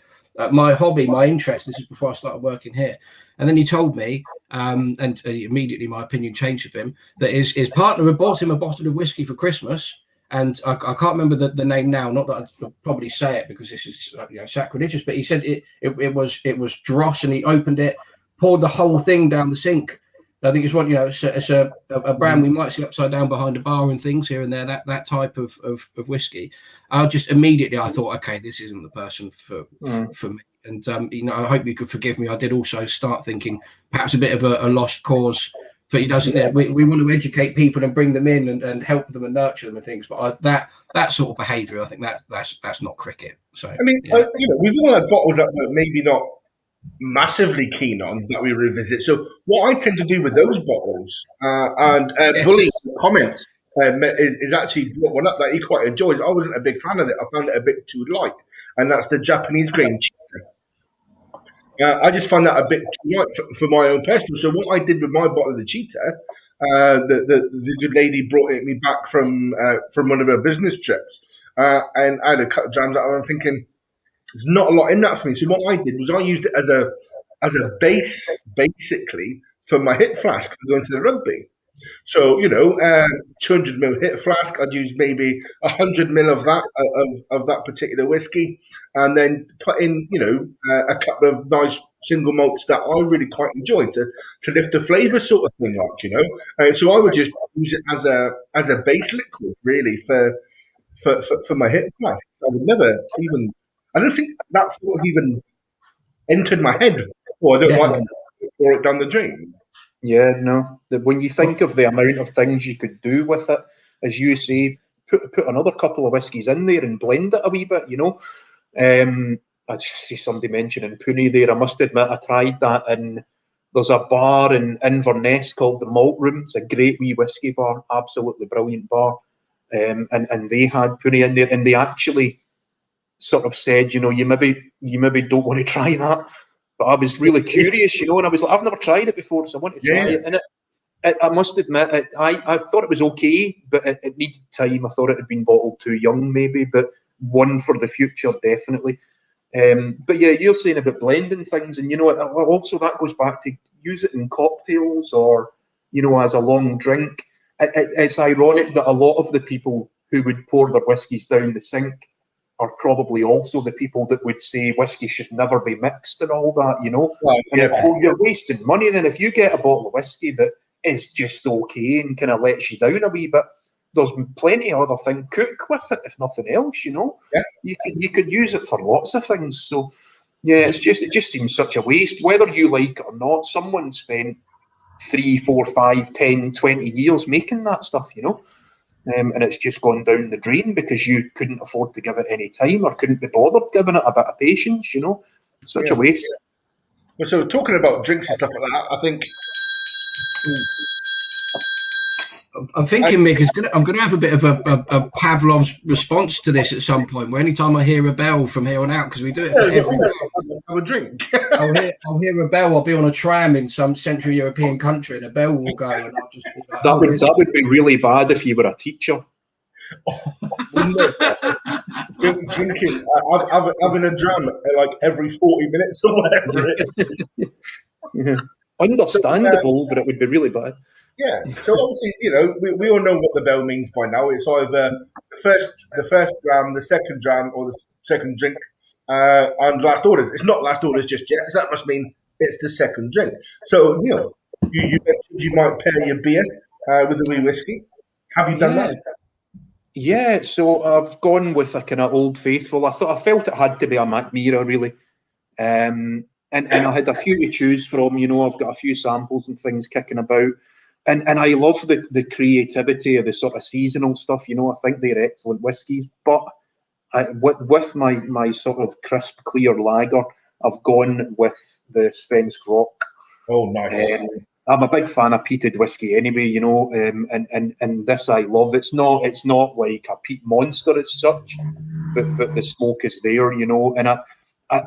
Speaker 2: my hobby, my interest. This is before I started working here. And then he told me, and immediately my opinion changed with him, that his partner had bought him a bottle of whiskey for Christmas. And I can't remember the name now. Not that I'd probably say it because this is sacrilegious. But he said it was dross, and he opened it, poured the whole thing down the sink. I think it's one, you know, it's a brand we might see upside down behind a bar and things here and there. That type of whiskey. I thought, okay, this isn't the person for me. And you know, I hope you could forgive me. I did also start thinking perhaps a bit of a lost cause. But he doesn't. We want to educate people and bring them in and help them and nurture them and things. But that sort of behaviour, I think that's not cricket. So
Speaker 1: I mean, you know, we've all had bottles that were maybe not massively keen on that we revisit. So what I tend to do with those bottles, Bully comments is actually brought one up that he quite enjoys. I wasn't a big fan of it. I found it a bit too light, and that's the Japanese grain cheetah. I just found that a bit too light for my own personal. So what I did with my bottle of the cheetah, the good lady brought it me back from one of her business trips, and I had a couple of drams that I'm thinking, there's not a lot in that for me. So what I did was I used it as a base, basically, for my hip flask for going to the rugby. So 200ml hip flask. I'd use maybe 100ml of that of that particular whiskey, and then put in a couple of nice single malts that I really quite enjoy to lift the flavour sort of thing up. So I would just use it as a base liquid really for my hip flasks. I would never even. I don't think that thought was even entered my head. Or I don't like to pour it down the drain.
Speaker 3: Yeah, no. When you think of the amount of things you could do with it, as you say, put another couple of whiskies in there and blend it a wee bit, I see somebody mentioning Pune there. I must admit, I tried that there's a bar in Inverness called the Malt Room. It's a great wee whiskey bar, absolutely brilliant bar. And they had Pune in there, and they actually sort of said, you maybe don't want to try that. But I was really curious, and I was like, I've never tried it before, so I wanted to try it. And I must admit, I thought it was okay, but it needed time. I thought it had been bottled too young, maybe, but one for the future, definitely. But yeah, you're saying about blending things, and also that goes back to use it in cocktails or as a long drink. It's ironic that a lot of the people who would pour their whiskies down the sink are probably also the people that would say whiskey should never be mixed and all that,
Speaker 1: Well,
Speaker 3: well, you're wasting money then if you get a bottle of whiskey that is just okay and kind of lets you down a wee bit. There's plenty of other things. Cook with it, if nothing else,
Speaker 1: Yeah.
Speaker 3: You could use it for lots of things. So, yeah, it just seems such a waste. Whether you like it or not, someone spent 3, 4, 5, 10, 20 years making that stuff, and it's just gone down the drain because you couldn't afford to give it any time or couldn't be bothered giving it a bit of patience, Such a waste.
Speaker 1: Well, so talking about drinks and stuff like that, I think...
Speaker 2: I'm thinking, Mick, I'm going to have a bit of a Pavlov's response to this at some point, where anytime I hear a bell from here on out, because we do it for every day.
Speaker 1: Have a drink.
Speaker 2: I'll hear a bell. I'll be on a tram in some Central European country, and a bell will go, and I'll just be like,
Speaker 3: that would be really bad if you were a teacher.
Speaker 1: Drinking, having a dram like every 40 minutes or whatever it is.
Speaker 3: Yeah. Understandable, but it would be really bad.
Speaker 1: Yeah, so obviously, we all know what the bell means by now. It's either the first dram, the second dram, or the second drink, and last orders. It's not last orders just yet, so that must mean it's the second drink. So, Neill, you mentioned you might pair your beer with a wee whiskey. Have you done that?
Speaker 3: Yeah, so I've gone with a kind of Old Faithful. I felt it had to be a Mackmyra, really. And I had a few to choose from, I've got a few samples and things kicking about. And I love the creativity of the sort of seasonal stuff. I think they're excellent whiskies. But with my sort of crisp, clear lager, I've gone with the Svensk Rock.
Speaker 1: Oh, nice.
Speaker 3: I'm a big fan of peated whiskey anyway, and this I love. It's not like a peat monster as such, but the smoke is there, and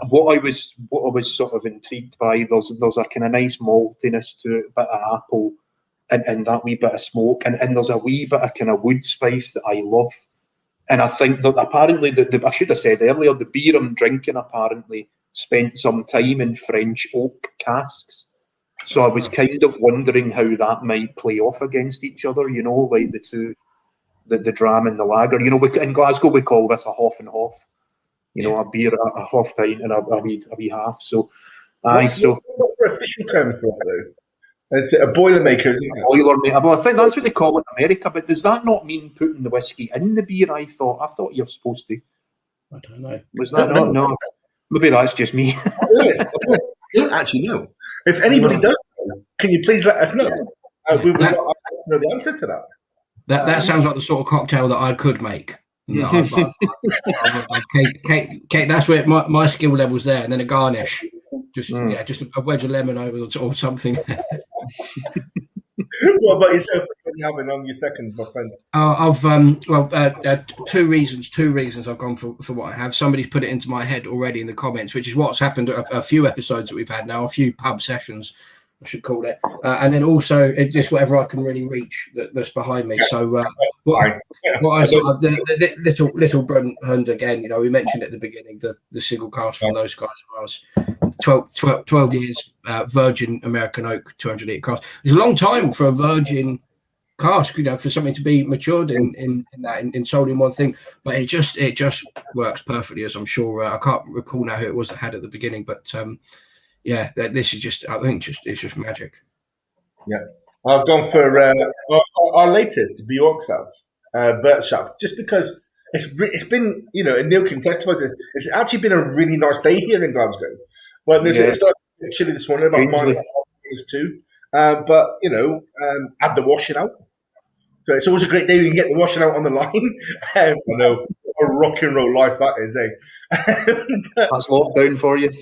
Speaker 3: what I was sort of intrigued by, there's a kind of nice maltiness to it, a bit of apple, and that wee bit of smoke, and there's a wee bit of kind of wood spice that I love. And I think that apparently, I should have said earlier, the beer I'm drinking apparently spent some time in French oak casks. So I was kind of wondering how that might play off against each other, like the two, the dram and the lager. In Glasgow we call this a half and half. A beer, a half pint and a wee half. So,
Speaker 1: what's the official term for it though? It's a Boilermaker, isn't it?
Speaker 3: Boilermaker. Well, I think that's what they call it in America. But does that not mean putting the whiskey in the beer? I thought you're supposed to.
Speaker 2: I don't know.
Speaker 3: Was that not? No. Maybe that's just me.
Speaker 1: I don't actually know. If anybody does know, can you please let us know? We would like to know the answer to that.
Speaker 2: That sounds like the sort of cocktail that I could make. No, Kate, that's where my skill level's there, and then a garnish. just a wedge of lemon over or something.
Speaker 1: What about yourself? What are you having on your second, my friend?
Speaker 2: I've two reasons I've gone for what I have. Somebody's put it into my head already in the comments, which is what's happened a few episodes that we've had now, a few pub sessions, I should call it, and then also just whatever I can really reach that's behind me. So what I sort of the little Brunhund again, we mentioned at the beginning the single cask from those guys was 12 years virgin American oak 200 litre cask. It's a long time for a virgin cask, for something to be matured in sold in one thing, but it just works perfectly, as I'm sure. I can't recall now who it was that had at the beginning, but this is just, I think it's just magic.
Speaker 1: Yeah, I've gone for our latest Bjork South Birchap, just because it's been, and Neill can testify that it's actually been a really nice day here in Glasgow. Well, it started chilly this morning, about -2, but add the washing out. So it's always a great day when you can get the washing out on the line. I know, a rock and roll life that is, eh?
Speaker 3: That's lockdown for you.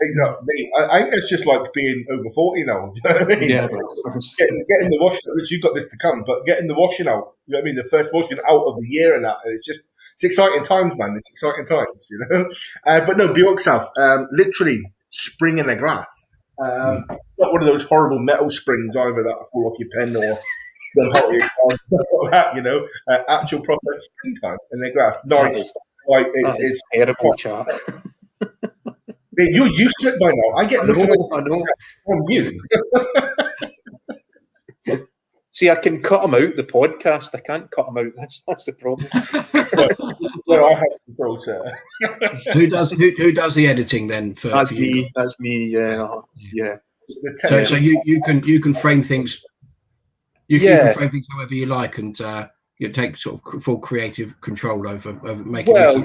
Speaker 1: Exactly. I think it's just like being over 40 now. Do you know what I mean?
Speaker 3: Yeah.
Speaker 1: Getting the washing out, which you've got this to come, but getting the washing out, you know what I mean? The first washing out of the year and that, it's exciting times, man. It's exciting times, But no, Bjork South, literally spring in a glass. Not one of those horrible metal springs either that fall off your pen or stuff like that, actual proper springtime in a glass. Nice. It's
Speaker 3: terrible chat.
Speaker 1: You're used to it by now. I get nothing from you.
Speaker 3: See, I can cut them out, the podcast. I can't cut them out. That's the problem.
Speaker 1: Well, I have control, sir.
Speaker 2: Who does the editing then?
Speaker 3: That's
Speaker 2: for
Speaker 3: me.
Speaker 2: you?
Speaker 3: That's me. Yeah.
Speaker 2: So you can frame things. You can frame things however you like, and you take sort of full creative control over making.
Speaker 3: Well,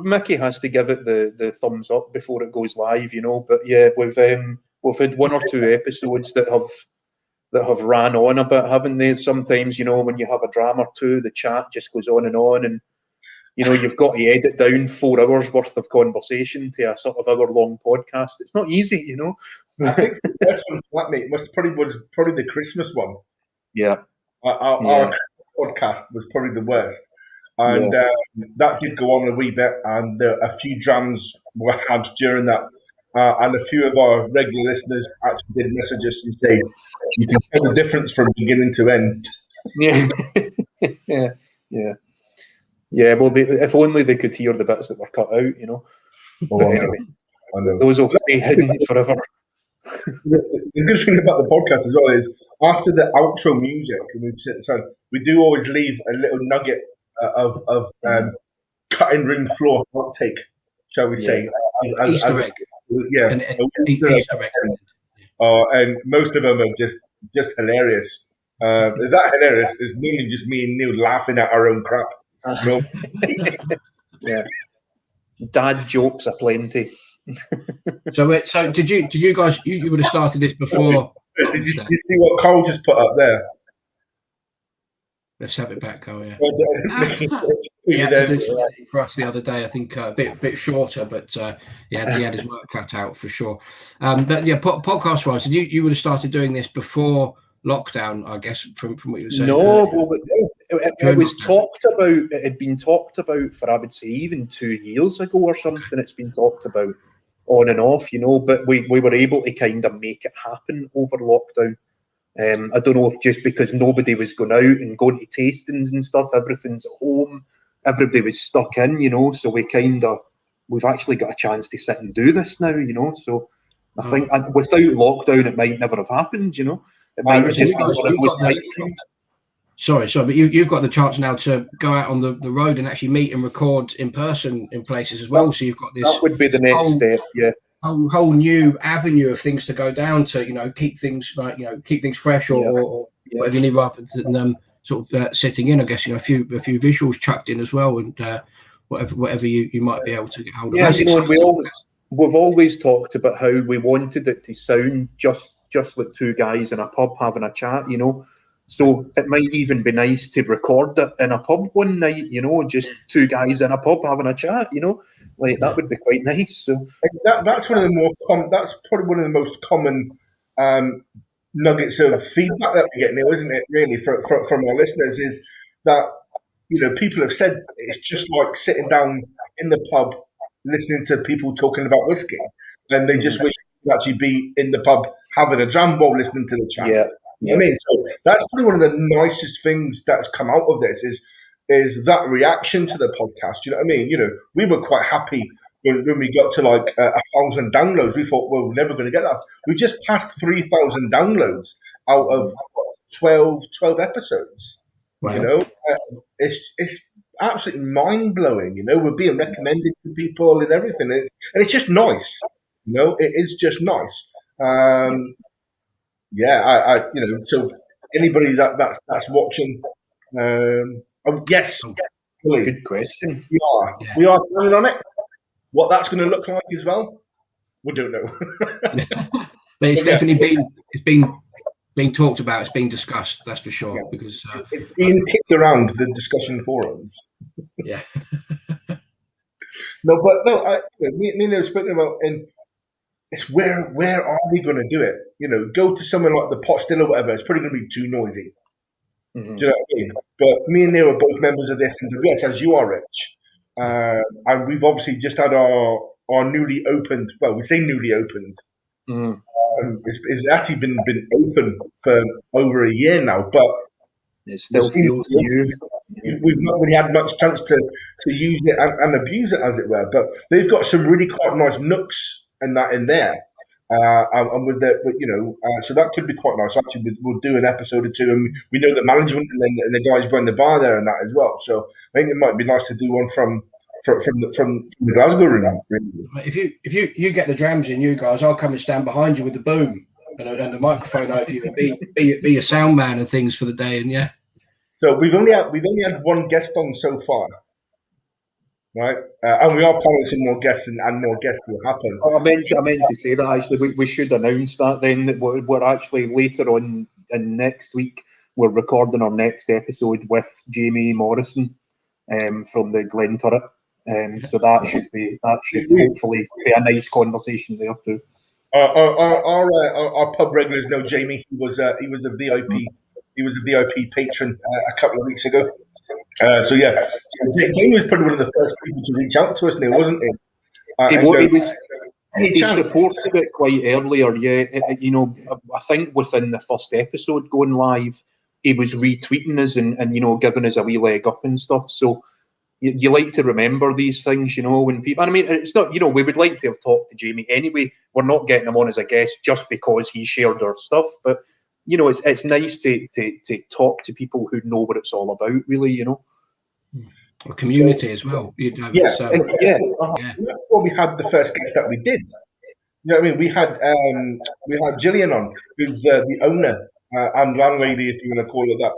Speaker 3: Micky has to give it the thumbs up before it goes live, But yeah, we've had one or two episodes that have ran on a bit, haven't they? Sometimes, when you have a drama or two, the chat just goes on, and you've got to edit down 4 hours worth of conversation to a sort of hour-long podcast. It's not easy,
Speaker 1: I think the best one, Flatmate, was probably the Christmas one.
Speaker 3: Yeah.
Speaker 1: Our podcast was probably the worst. And that did go on a wee bit, and a few drams were had during that. And a few of our regular listeners actually did message us and say, you can tell the difference from beginning to end.
Speaker 3: Yeah. Yeah, well, if only they could hear the bits that were cut out, But anyway, those will stay hidden forever.
Speaker 1: The good thing about the podcast as well is after the outro music, and we do always leave a little nugget of cutting room floor outtake, shall we say?
Speaker 2: Easter egg.
Speaker 1: Easter egg. And most of them are just hilarious. That hilarious is mainly just me and Neill laughing at our own crap.
Speaker 3: Yeah. Dad jokes aplenty.
Speaker 2: So did you guys? You would have started this before.
Speaker 1: Did you see what Cole just put up there?
Speaker 2: Let's have it back, Cole. Yeah.
Speaker 1: He
Speaker 2: had to do for us the other day. I think a bit shorter, but he had his work cut out for sure. But yeah, podcast wise, you would have started doing this before lockdown, I guess, from what you were saying.
Speaker 3: No, it was talked about. It had been talked about for, I would say, even 2 years ago or something. It's been talked about on and off, but we were able to kind of make it happen over lockdown. I don't know if just because nobody was going out and going to tastings and stuff, everything's at home, everybody was stuck in, so we've actually got a chance to sit and do this now, so I think without lockdown it might never have happened, It might have just been one of those night things.
Speaker 2: Sorry, but you've got the chance now to go out on the road and actually meet and record in person in places as well. So you've got this.
Speaker 3: That would be the next step, yeah.
Speaker 2: Whole new avenue of things to go down to, keep things keep things fresh or whatever you need, rather than sort of sitting in. I guess a few visuals chucked in as well, and whatever you might be able to get hold of.
Speaker 3: Yeah, we've always talked about how we wanted it to sound just like two guys in a pub having a chat, So it might even be nice to record it in a pub one night, just two guys in a pub having a chat, Like that would be quite nice. So
Speaker 1: that's one of the more that's probably one of the most common nuggets of feedback that we get now, isn't it? Really, from our listeners, is that people have said it's just like sitting down in the pub listening to people talking about whiskey, and they just wish you could actually be in the pub having a dram while listening to the chat.
Speaker 3: Yeah.
Speaker 1: You know what I mean? So that's probably one of the nicest things that's come out of this is that reaction to the podcast. You know what I mean? We were quite happy when we got to like 1,000 downloads. We thought, well, we're never going to get that. We just passed 3,000 downloads out of 12 episodes.
Speaker 2: Wow.
Speaker 1: It's absolutely mind blowing. We're being recommended to people and everything, and it's just nice. It is just nice. So anybody that's watching, yes,
Speaker 3: good question.
Speaker 1: We are planning on it. What that's going to look like as well, we don't know.
Speaker 2: But it's definitely been talked about. It's been discussed. That's for sure. Yeah. Because
Speaker 1: it's been kicked around the discussion forums.
Speaker 2: Yeah.
Speaker 1: Me and Neill spoken about, and it's where are we going to do it? Go to somewhere like the Pot Still or whatever. It's probably going to be too noisy. Mm-hmm. Do you know what I mean? But me and Neill are both members of this, and yes, as you are, Rich. And we've obviously just had our newly opened. Well, we say newly opened.
Speaker 3: Mm.
Speaker 1: It's actually been open for over a year now, but
Speaker 3: it still feels new.
Speaker 1: We've not really had much chance to use it and abuse it, as it were. But they've got some really quite nice nooks and that in there. And with so that could be quite nice. Actually, we'll do an episode or two, and we know the management and the guys behind the bar there and that as well. So I think it might be nice to do one from the Glasgow room.
Speaker 2: If you get the drams in, you guys, I'll come and stand behind you with the boom and the microphone over you, and be a sound man and things for the day. And yeah.
Speaker 1: So we've only had one guest on so far. Right, and we are planning some more guests, and more guests will happen.
Speaker 3: I meant to say that actually. We should announce that then, that we're actually later on in next week. We're recording our next episode with Jamie Morrison from the Glen Turret. So that should hopefully be a nice conversation there too.
Speaker 1: Our pub regulars know Jamie. He was a VIP. He was a VIP patron a couple of weeks ago. Jamie was probably one of the first people to reach out to us, Neill, wasn't he?
Speaker 3: He supported it quite earlier, yeah. I think within the first episode going live, he was retweeting us and giving us a wee leg up and stuff. So you like to remember these things, when people. And I mean, it's not, we would like to have talked to Jamie anyway. We're not getting him on as a guest just because he shared our stuff, but. It's nice to talk to people who know what it's all about, really,
Speaker 2: A community as well.
Speaker 1: That's why we had the first guest that we did. You know what I mean? We had Gillian on, who's the owner and landlady, if you want to call it that,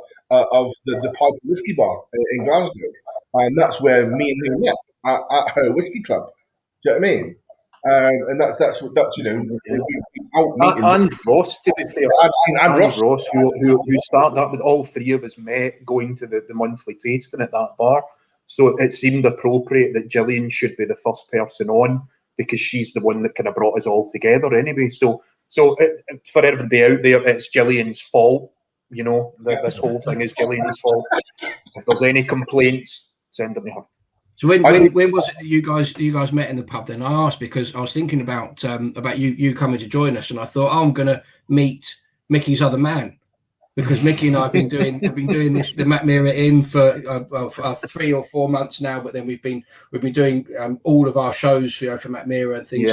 Speaker 1: of the Pipe Whisky Bar in Glasgow, and that's where me and him met at her whiskey club. Do you know what I mean? And that's
Speaker 3: and Ross, to be fair, and Ross, who started that with all three of us met going to the monthly tasting at that bar. So it seemed appropriate that Gillian should be the first person on because she's the one that kind of brought us all together anyway. So for everybody out there, it's Gillian's fault. This whole thing is Gillian's fault. If there's any complaints, send them to her.
Speaker 2: So when was it that you guys met in the pub? Then I asked because I was thinking about you coming to join us, and I thought I'm going to meet Micky's other man because Micky and I have been doing this the Mackmyra Inn for 3 or 4 months now. But then we've been doing all of our shows for Mackmyra and things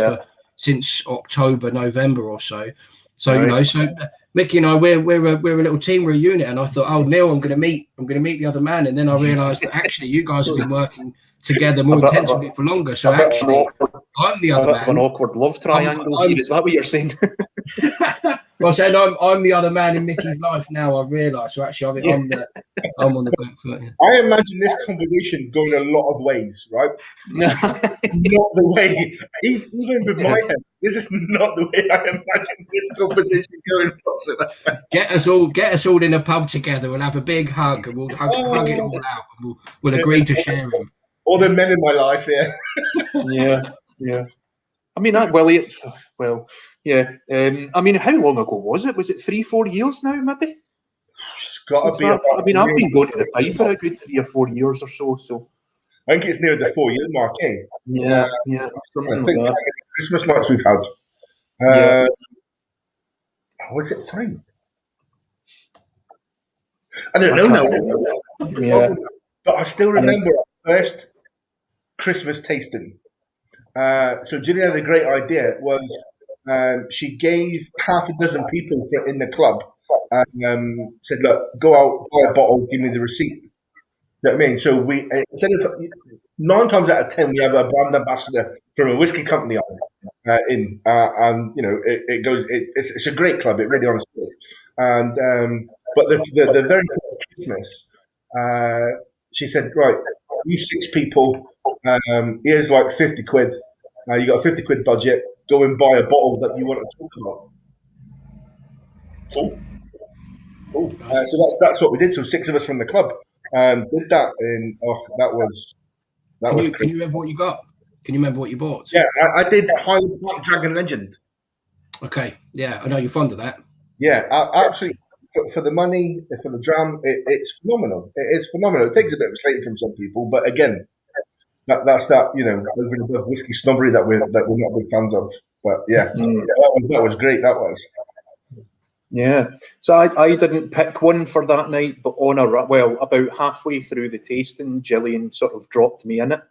Speaker 2: since October, November or so. So so Micky and I we're a little team, we're a unit, and I thought, oh Neill, I'm going to meet the other man, and then I realised that actually you guys have been working together more intensively for longer. So actually, I'm the other man.
Speaker 3: An awkward love triangle. Is that what you're saying?
Speaker 2: Well, I'm saying I'm the other man in Micky's life now. I've realised. So actually, I'm on the back foot. Yeah.
Speaker 1: I imagine this conversation going a lot of ways, right? Not the way, even with my head. This is not the way I imagine this conversation going whatsoever.
Speaker 2: Get us all in a pub together. We'll have a big hug and we'll hug it all out. And we'll agree to share him.
Speaker 1: All the men in my life, yeah.
Speaker 3: Yeah. I mean, yeah. I mean, how long ago was it? Was it 3-4 years now, maybe?
Speaker 1: It's got to be.
Speaker 3: I've been going to the Piper a good 3 or 4 years or so.
Speaker 1: I think it's near the 4-year mark, eh?
Speaker 3: Yeah.
Speaker 1: I
Speaker 3: Something
Speaker 1: think
Speaker 3: like that.
Speaker 1: Christmas nights we've had.
Speaker 3: Yeah.
Speaker 1: Was it 3? I don't know now.
Speaker 3: Yeah.
Speaker 1: But I still remember our first Christmas tasting. So Gillian had a great idea. She gave half a dozen people in the club and said, "Look, go out, buy a bottle, give me the receipt." You know what I mean? So we instead of 9 times out of 10, we have a brand ambassador from a whiskey company in, and you know it goes. It's a great club. It really honestly is. And but the very first Christmas, she said, "Right, you 6 people. Here's like 50 quid. You got a 50 quid budget. Go and buy a bottle that you want to talk about." Cool. So that's what we did. So 6 of us from the club did that, and that was.
Speaker 2: Can you remember what you got? Can you remember what you bought?
Speaker 1: Yeah, I did Highland Park Dragon Legend.
Speaker 2: Okay, yeah, I know you're fond of that.
Speaker 1: Yeah, absolutely. For the money, for the dram, it's phenomenal. It is phenomenal. It takes a bit of a slate from some people, but again, that's that, you know, over and above whiskey snobbery that we're not big fans of. But yeah, that was great. That was.
Speaker 3: Yeah. So I didn't pick one for that night, but about halfway through the tasting, Gillian sort of dropped me in it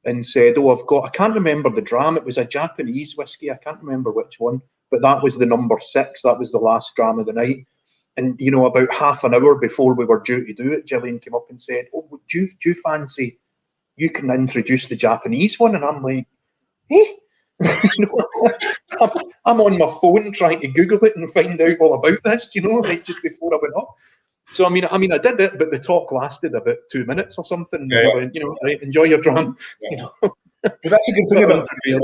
Speaker 3: and said, I can't remember the dram. It was a Japanese whiskey. I can't remember which one, but that was the number 6. That was the last dram of the night. And, you know, about half an hour before we were due to do it, Gillian came up and said, do you fancy you can introduce the Japanese one? And I'm like, I'm on my phone trying to Google it and find out all about this, you know, like just before I went up. So I mean, I did it, but the talk lasted about 2 minutes or something. Yeah. I went, you know, right, enjoy your dram. Yeah. You know.
Speaker 1: But that's a good thing about Neil,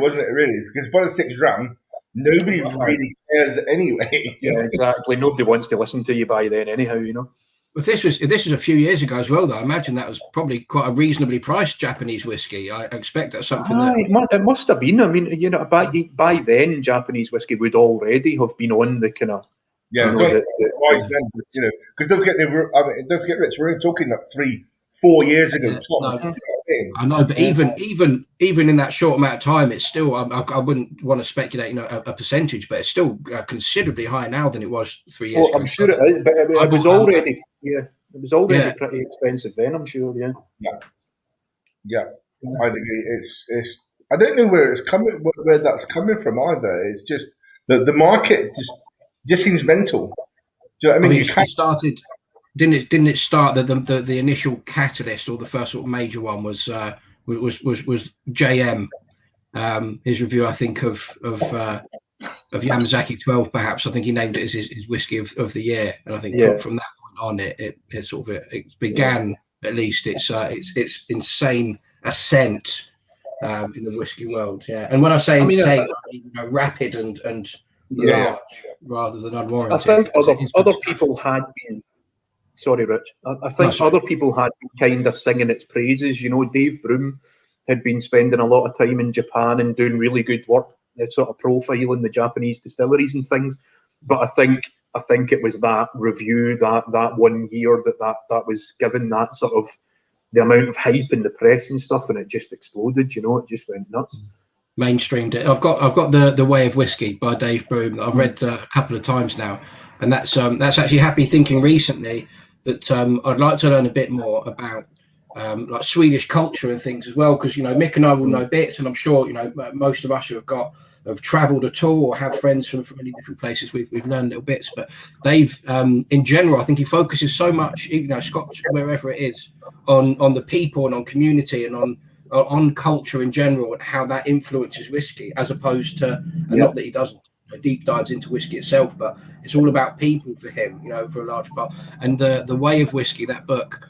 Speaker 1: wasn't it? Really, because by the 6th dram, nobody really cares anyway.
Speaker 3: Yeah, exactly. Nobody wants to listen to you by then, anyhow. You know.
Speaker 2: If this was a few years ago as well, though, I imagine that was probably quite a reasonably priced Japanese whiskey. I expect that's something
Speaker 3: it must have been. I mean, you know, by then, Japanese whiskey would already have been on the kind of.
Speaker 1: Yeah, then, you know, because don't forget, Rich, we're only talking like 3-4 years ago.
Speaker 2: I know, but even in that short amount of time, it's still. I wouldn't want to speculate, you know, a percentage, but it's still considerably higher now than it was 3 years ago.
Speaker 3: I'm sure it is, but it was already. Yeah, it was already pretty expensive then. I'm sure.
Speaker 1: Yeah. I agree. It's. I don't know where that's coming from either. It's just the market just seems mental. Do you know what I mean?
Speaker 2: It started. Didn't it start the initial catalyst or the first sort of major one was JM, his review, I think, of Yamazaki 12, perhaps. I think he named it as his whiskey of the year, and I think from that point on, it sort of it began, at least its insane ascent in the whiskey world. Yeah, and when I say insane, I mean, you know, rapid and large rather than unwarranted.
Speaker 3: I think other people had been. Sorry, Rich. I think other people had been kind of singing its praises. You know, Dave Broom had been spending a lot of time in Japan and doing really good work, sort of profiling the Japanese distilleries and things. But I think it was that review that 1 year that was given that sort of the amount of hype in the press and stuff, and it just exploded. You know, it just went nuts.
Speaker 2: Mainstreamed it. I've got the Way of Whiskey by Dave Broom that I've read a couple of times now, and that's actually happy thinking recently that I'd like to learn a bit more about like Swedish culture and things as well, because, you know, Mick and I will know bits, and I'm sure, you know, most of us who have travelled at all or have friends from many different places, we've learned little bits. But Dave, in general, I think he focuses so much, you know, Scotch, wherever it is, on the people and on community and on culture in general and how that influences whiskey, as opposed to, and not that he doesn't deep dives into whiskey itself, but it's all about people for him, you know, for a large part. And the Way of Whiskey, that book,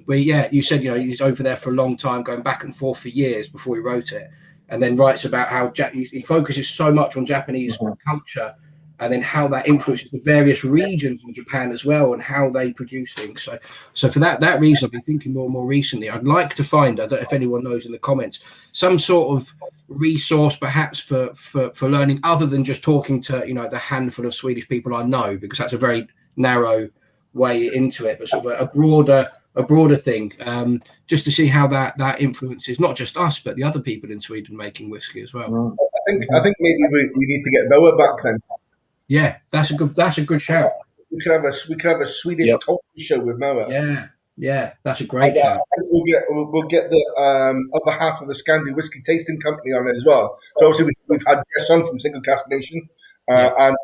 Speaker 2: where you said, you know, he's over there for a long time, going back and forth for years before he wrote it, and then writes about how he focuses so much on Japanese culture and then how that influences the various regions in Japan as well, and how they produce things. So for that reason, I've been thinking more and more recently. I'd like to find, I don't know if anyone knows in the comments, some sort of resource perhaps for learning, other than just talking to the handful of Swedish people I know, because that's a very narrow way into it, but sort of a broader thing, just to see how that influences not just us but the other people in Sweden making whiskey as well.
Speaker 1: I think maybe we need to get Noah back then.
Speaker 2: Yeah, that's a good shout.
Speaker 1: We could have a Swedish culture show with Noah.
Speaker 2: Yeah, that's a great shout.
Speaker 1: We'll get the other half of the Scandi Whiskey Tasting Company on it as well. So obviously we've had guests on from Single Cask Nation, and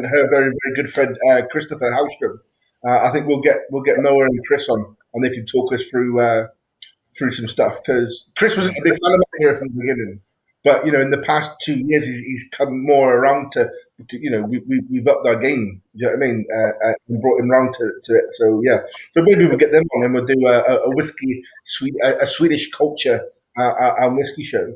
Speaker 1: her very, very good friend Christopher Hallström. I think we'll get Noah and Chris on, and they can talk us through some stuff, because Chris wasn't a big fan of Mackmyra from the beginning. But in the past 2 years, he's come more around to we've upped our game. Do you know what I mean? And brought him round to it. So so maybe we'll get them on and we'll do a whiskey, a Swedish culture and whiskey show.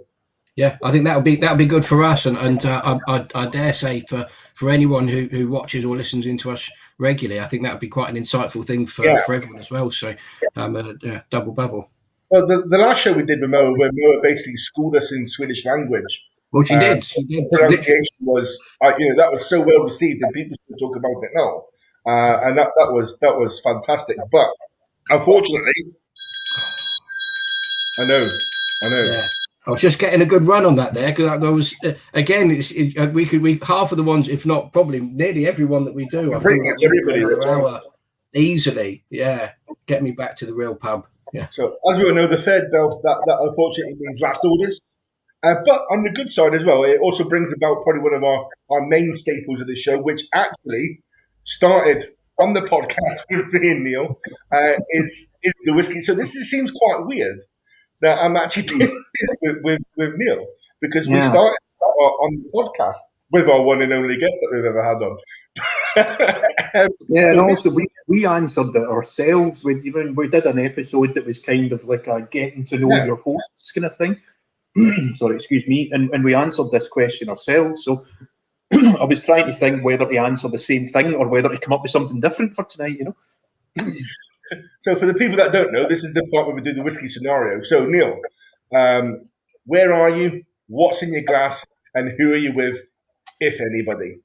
Speaker 2: Yeah, I think that'll be good for us, and I dare say for anyone who watches or listens into us regularly, I think that would be quite an insightful thing for everyone as well. So double bubble.
Speaker 1: Well, the last show we did with Moa, where Moa basically schooled us in Swedish language.
Speaker 2: Well, she did.
Speaker 1: Pronunciation was, that was so well received, and people still talk about it now, and that was fantastic. But unfortunately, I know.
Speaker 2: Yeah. I was just getting a good run on that there, because there was again, we half of the ones, if not probably nearly everyone that we do, I
Speaker 1: pretty much everybody
Speaker 2: easily. Yeah, get me back to the real pub. Yeah.
Speaker 1: So as we all know, the third bell that unfortunately means last orders. But on the good side as well, it also brings about probably one of our main staples of the show, which actually started on the podcast with me and Neill, is the whiskey. So this seems quite weird that I'm actually doing this with Neill, because we started on the podcast with our one and only guest that we've ever had on.
Speaker 3: And also we answered it ourselves. We did an episode that was kind of like a getting to know your hosts kind of thing. Sorry, excuse me. And we answered this question ourselves. So I was trying to think whether to answer the same thing or whether to come up with something different for tonight,
Speaker 1: So for the people that don't know, this is the part where we do the whiskey scenario. So Neill, where are you? What's in your glass? And who are you with, if anybody?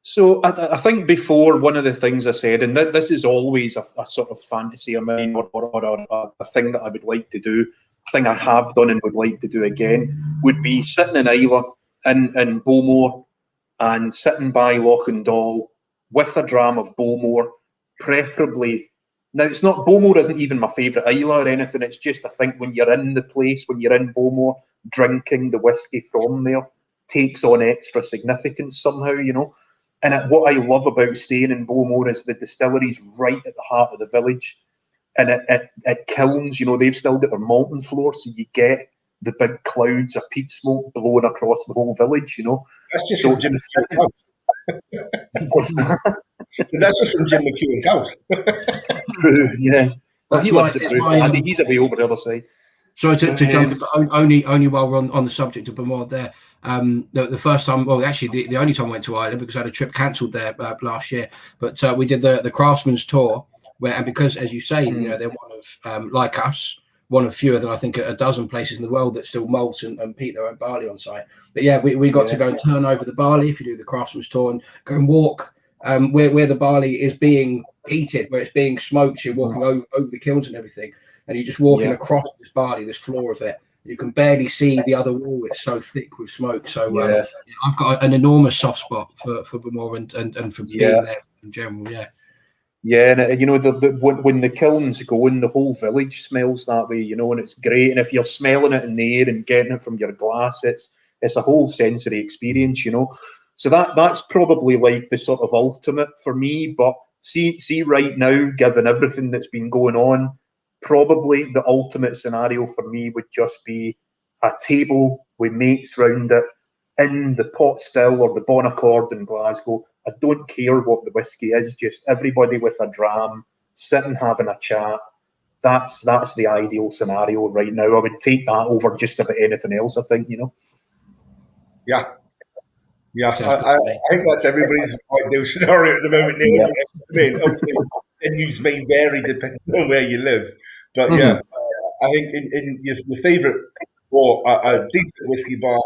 Speaker 3: So I think before, one of the things I said, and this is always a sort of fantasy of mine, or a thing that I would like to do, a thing I have done and would like to do again, would be sitting in Islay in Bowmore and sitting by Loch-and-Dol with a dram of Bowmore, preferably. Now, it's not, Bowmore isn't even my favourite Islay or anything. It's just, I think, when you're in the place, when you're in Bowmore, drinking the whiskey from there takes on extra significance somehow, And what I love about staying in Bowmore is the distillery's right at the heart of the village. And it kilns, they've still got their molten floor, so you get the big clouds of peat smoke blowing across the whole village,
Speaker 1: That's just from Jim McEwen's house. What's that? That's just from Jim McEwen's house.
Speaker 3: Yeah. Well, he lives at Andy. He's away over the other side.
Speaker 2: Sorry to jump in, but only while we're on the subject of Bowmore there. The first time, well, actually the only time I went to Ireland, because I had a trip cancelled there last year. But we did the Craftsman's Tour, and because, as you say, they're one of, like us, one of fewer than I think a dozen places in the world that still malt and peat their own barley on site. But we got to go and turn over the barley if you do the Craftsman's Tour, and go and walk where the barley is being peated, where it's being smoked. You're walking over the kilns and everything, and you're just walking across this barley, this floor of it. You can barely see the other wall; it's so thick with smoke. So I've got an enormous soft spot for Bowmore and for being there in general.
Speaker 3: Yeah, and when the kilns go in, the whole village smells that way, and it's great. And if you're smelling it in the air and getting it from your glass, it's a whole sensory experience, So that's probably like the sort of ultimate for me. But see right now, given everything that's been going on, probably the ultimate scenario for me would just be a table with mates round it in the Pot Still or the Bon Accord in Glasgow. I don't care what the whiskey is, just everybody with a dram, sitting having a chat. That's the ideal scenario right now. I would take that over just about anything else, I think,
Speaker 1: Yeah. Yeah, I think that's everybody's ideal scenario at the moment. Neill.
Speaker 3: Yeah.
Speaker 1: I mean, obviously, venues may vary depending on where you live, but yeah, I think in your favourite or a decent whiskey bar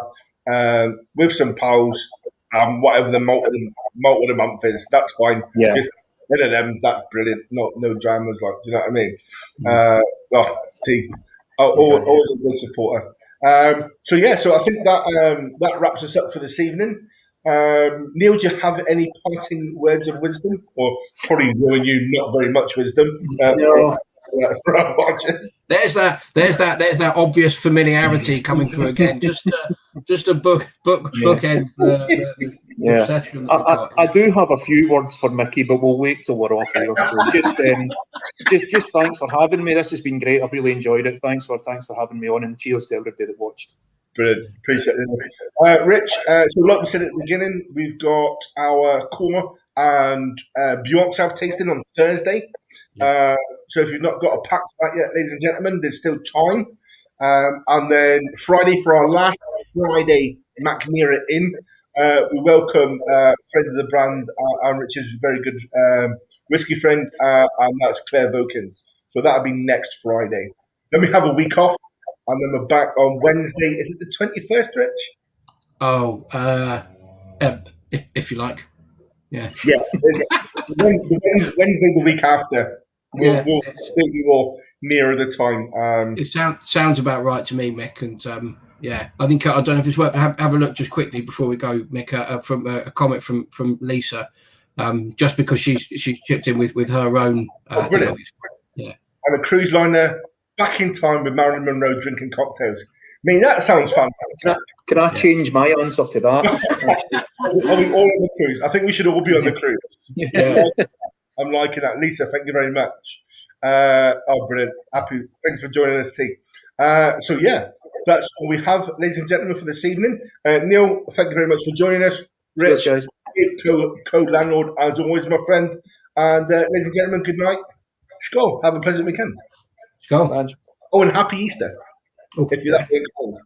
Speaker 1: with some pals, whatever the malt of the month is, that's fine.
Speaker 3: Yeah.
Speaker 1: Just one of them, that's brilliant. No dramas, like, do you know what I mean? Always a good supporter. So I think that wraps us up for this evening. Neill, do you have any parting words of wisdom, or probably knowing you not very much wisdom
Speaker 3: No.
Speaker 1: for our watchers?
Speaker 2: There's that obvious familiarity coming through again. Just a bookend the session.
Speaker 3: I do have a few words for Micky, but we'll wait till we're off here. So just thanks for having me. This has been great. I've really enjoyed it. Thanks for having me on, and cheers to everybody that watched.
Speaker 1: Brilliant. Appreciate it. Rich, so like we said at the beginning, we've got our Corner and Beyond South tasting on Thursday. So if you've not got a pack for that yet, ladies and gentlemen, there's still time. And then Friday, for our last Friday Mackmyra Inn, we welcome friend of the brand, and Richard's very good whiskey friend, and that's Claire Vokins. So that'll be next Friday. Then we have a week off, and then we're back on Wednesday. Is it the 21st, Rich?
Speaker 2: Oh, if you like. Yeah.
Speaker 1: Yeah. It's Wednesday the week after. We'll update you all nearer the time.
Speaker 2: It sounds about right to me, Mick. And I think I don't know if it's worth have a look just quickly before we go, Mick. From a comment from Lisa, just because she's chipped in with her own.
Speaker 1: Brilliant.
Speaker 2: Yeah.
Speaker 1: And a cruise liner back in time with Marilyn Monroe drinking cocktails. I mean, that sounds fantastic.
Speaker 3: Can I change my answer to that?
Speaker 1: Are we all on the cruise? I think we should all be on the cruise.
Speaker 2: Yeah.
Speaker 1: I'm liking that. Lisa, thank you very much. Brilliant. Happy. Thanks for joining us, T. That's all we have, ladies and gentlemen, for this evening. Neill, thank you very much for joining us. Rich, co-landlord, as always, my friend. And ladies and gentlemen, good night. Skål. Have a pleasant weekend.
Speaker 2: Skål.
Speaker 1: Oh, and happy Easter. If you're that cold.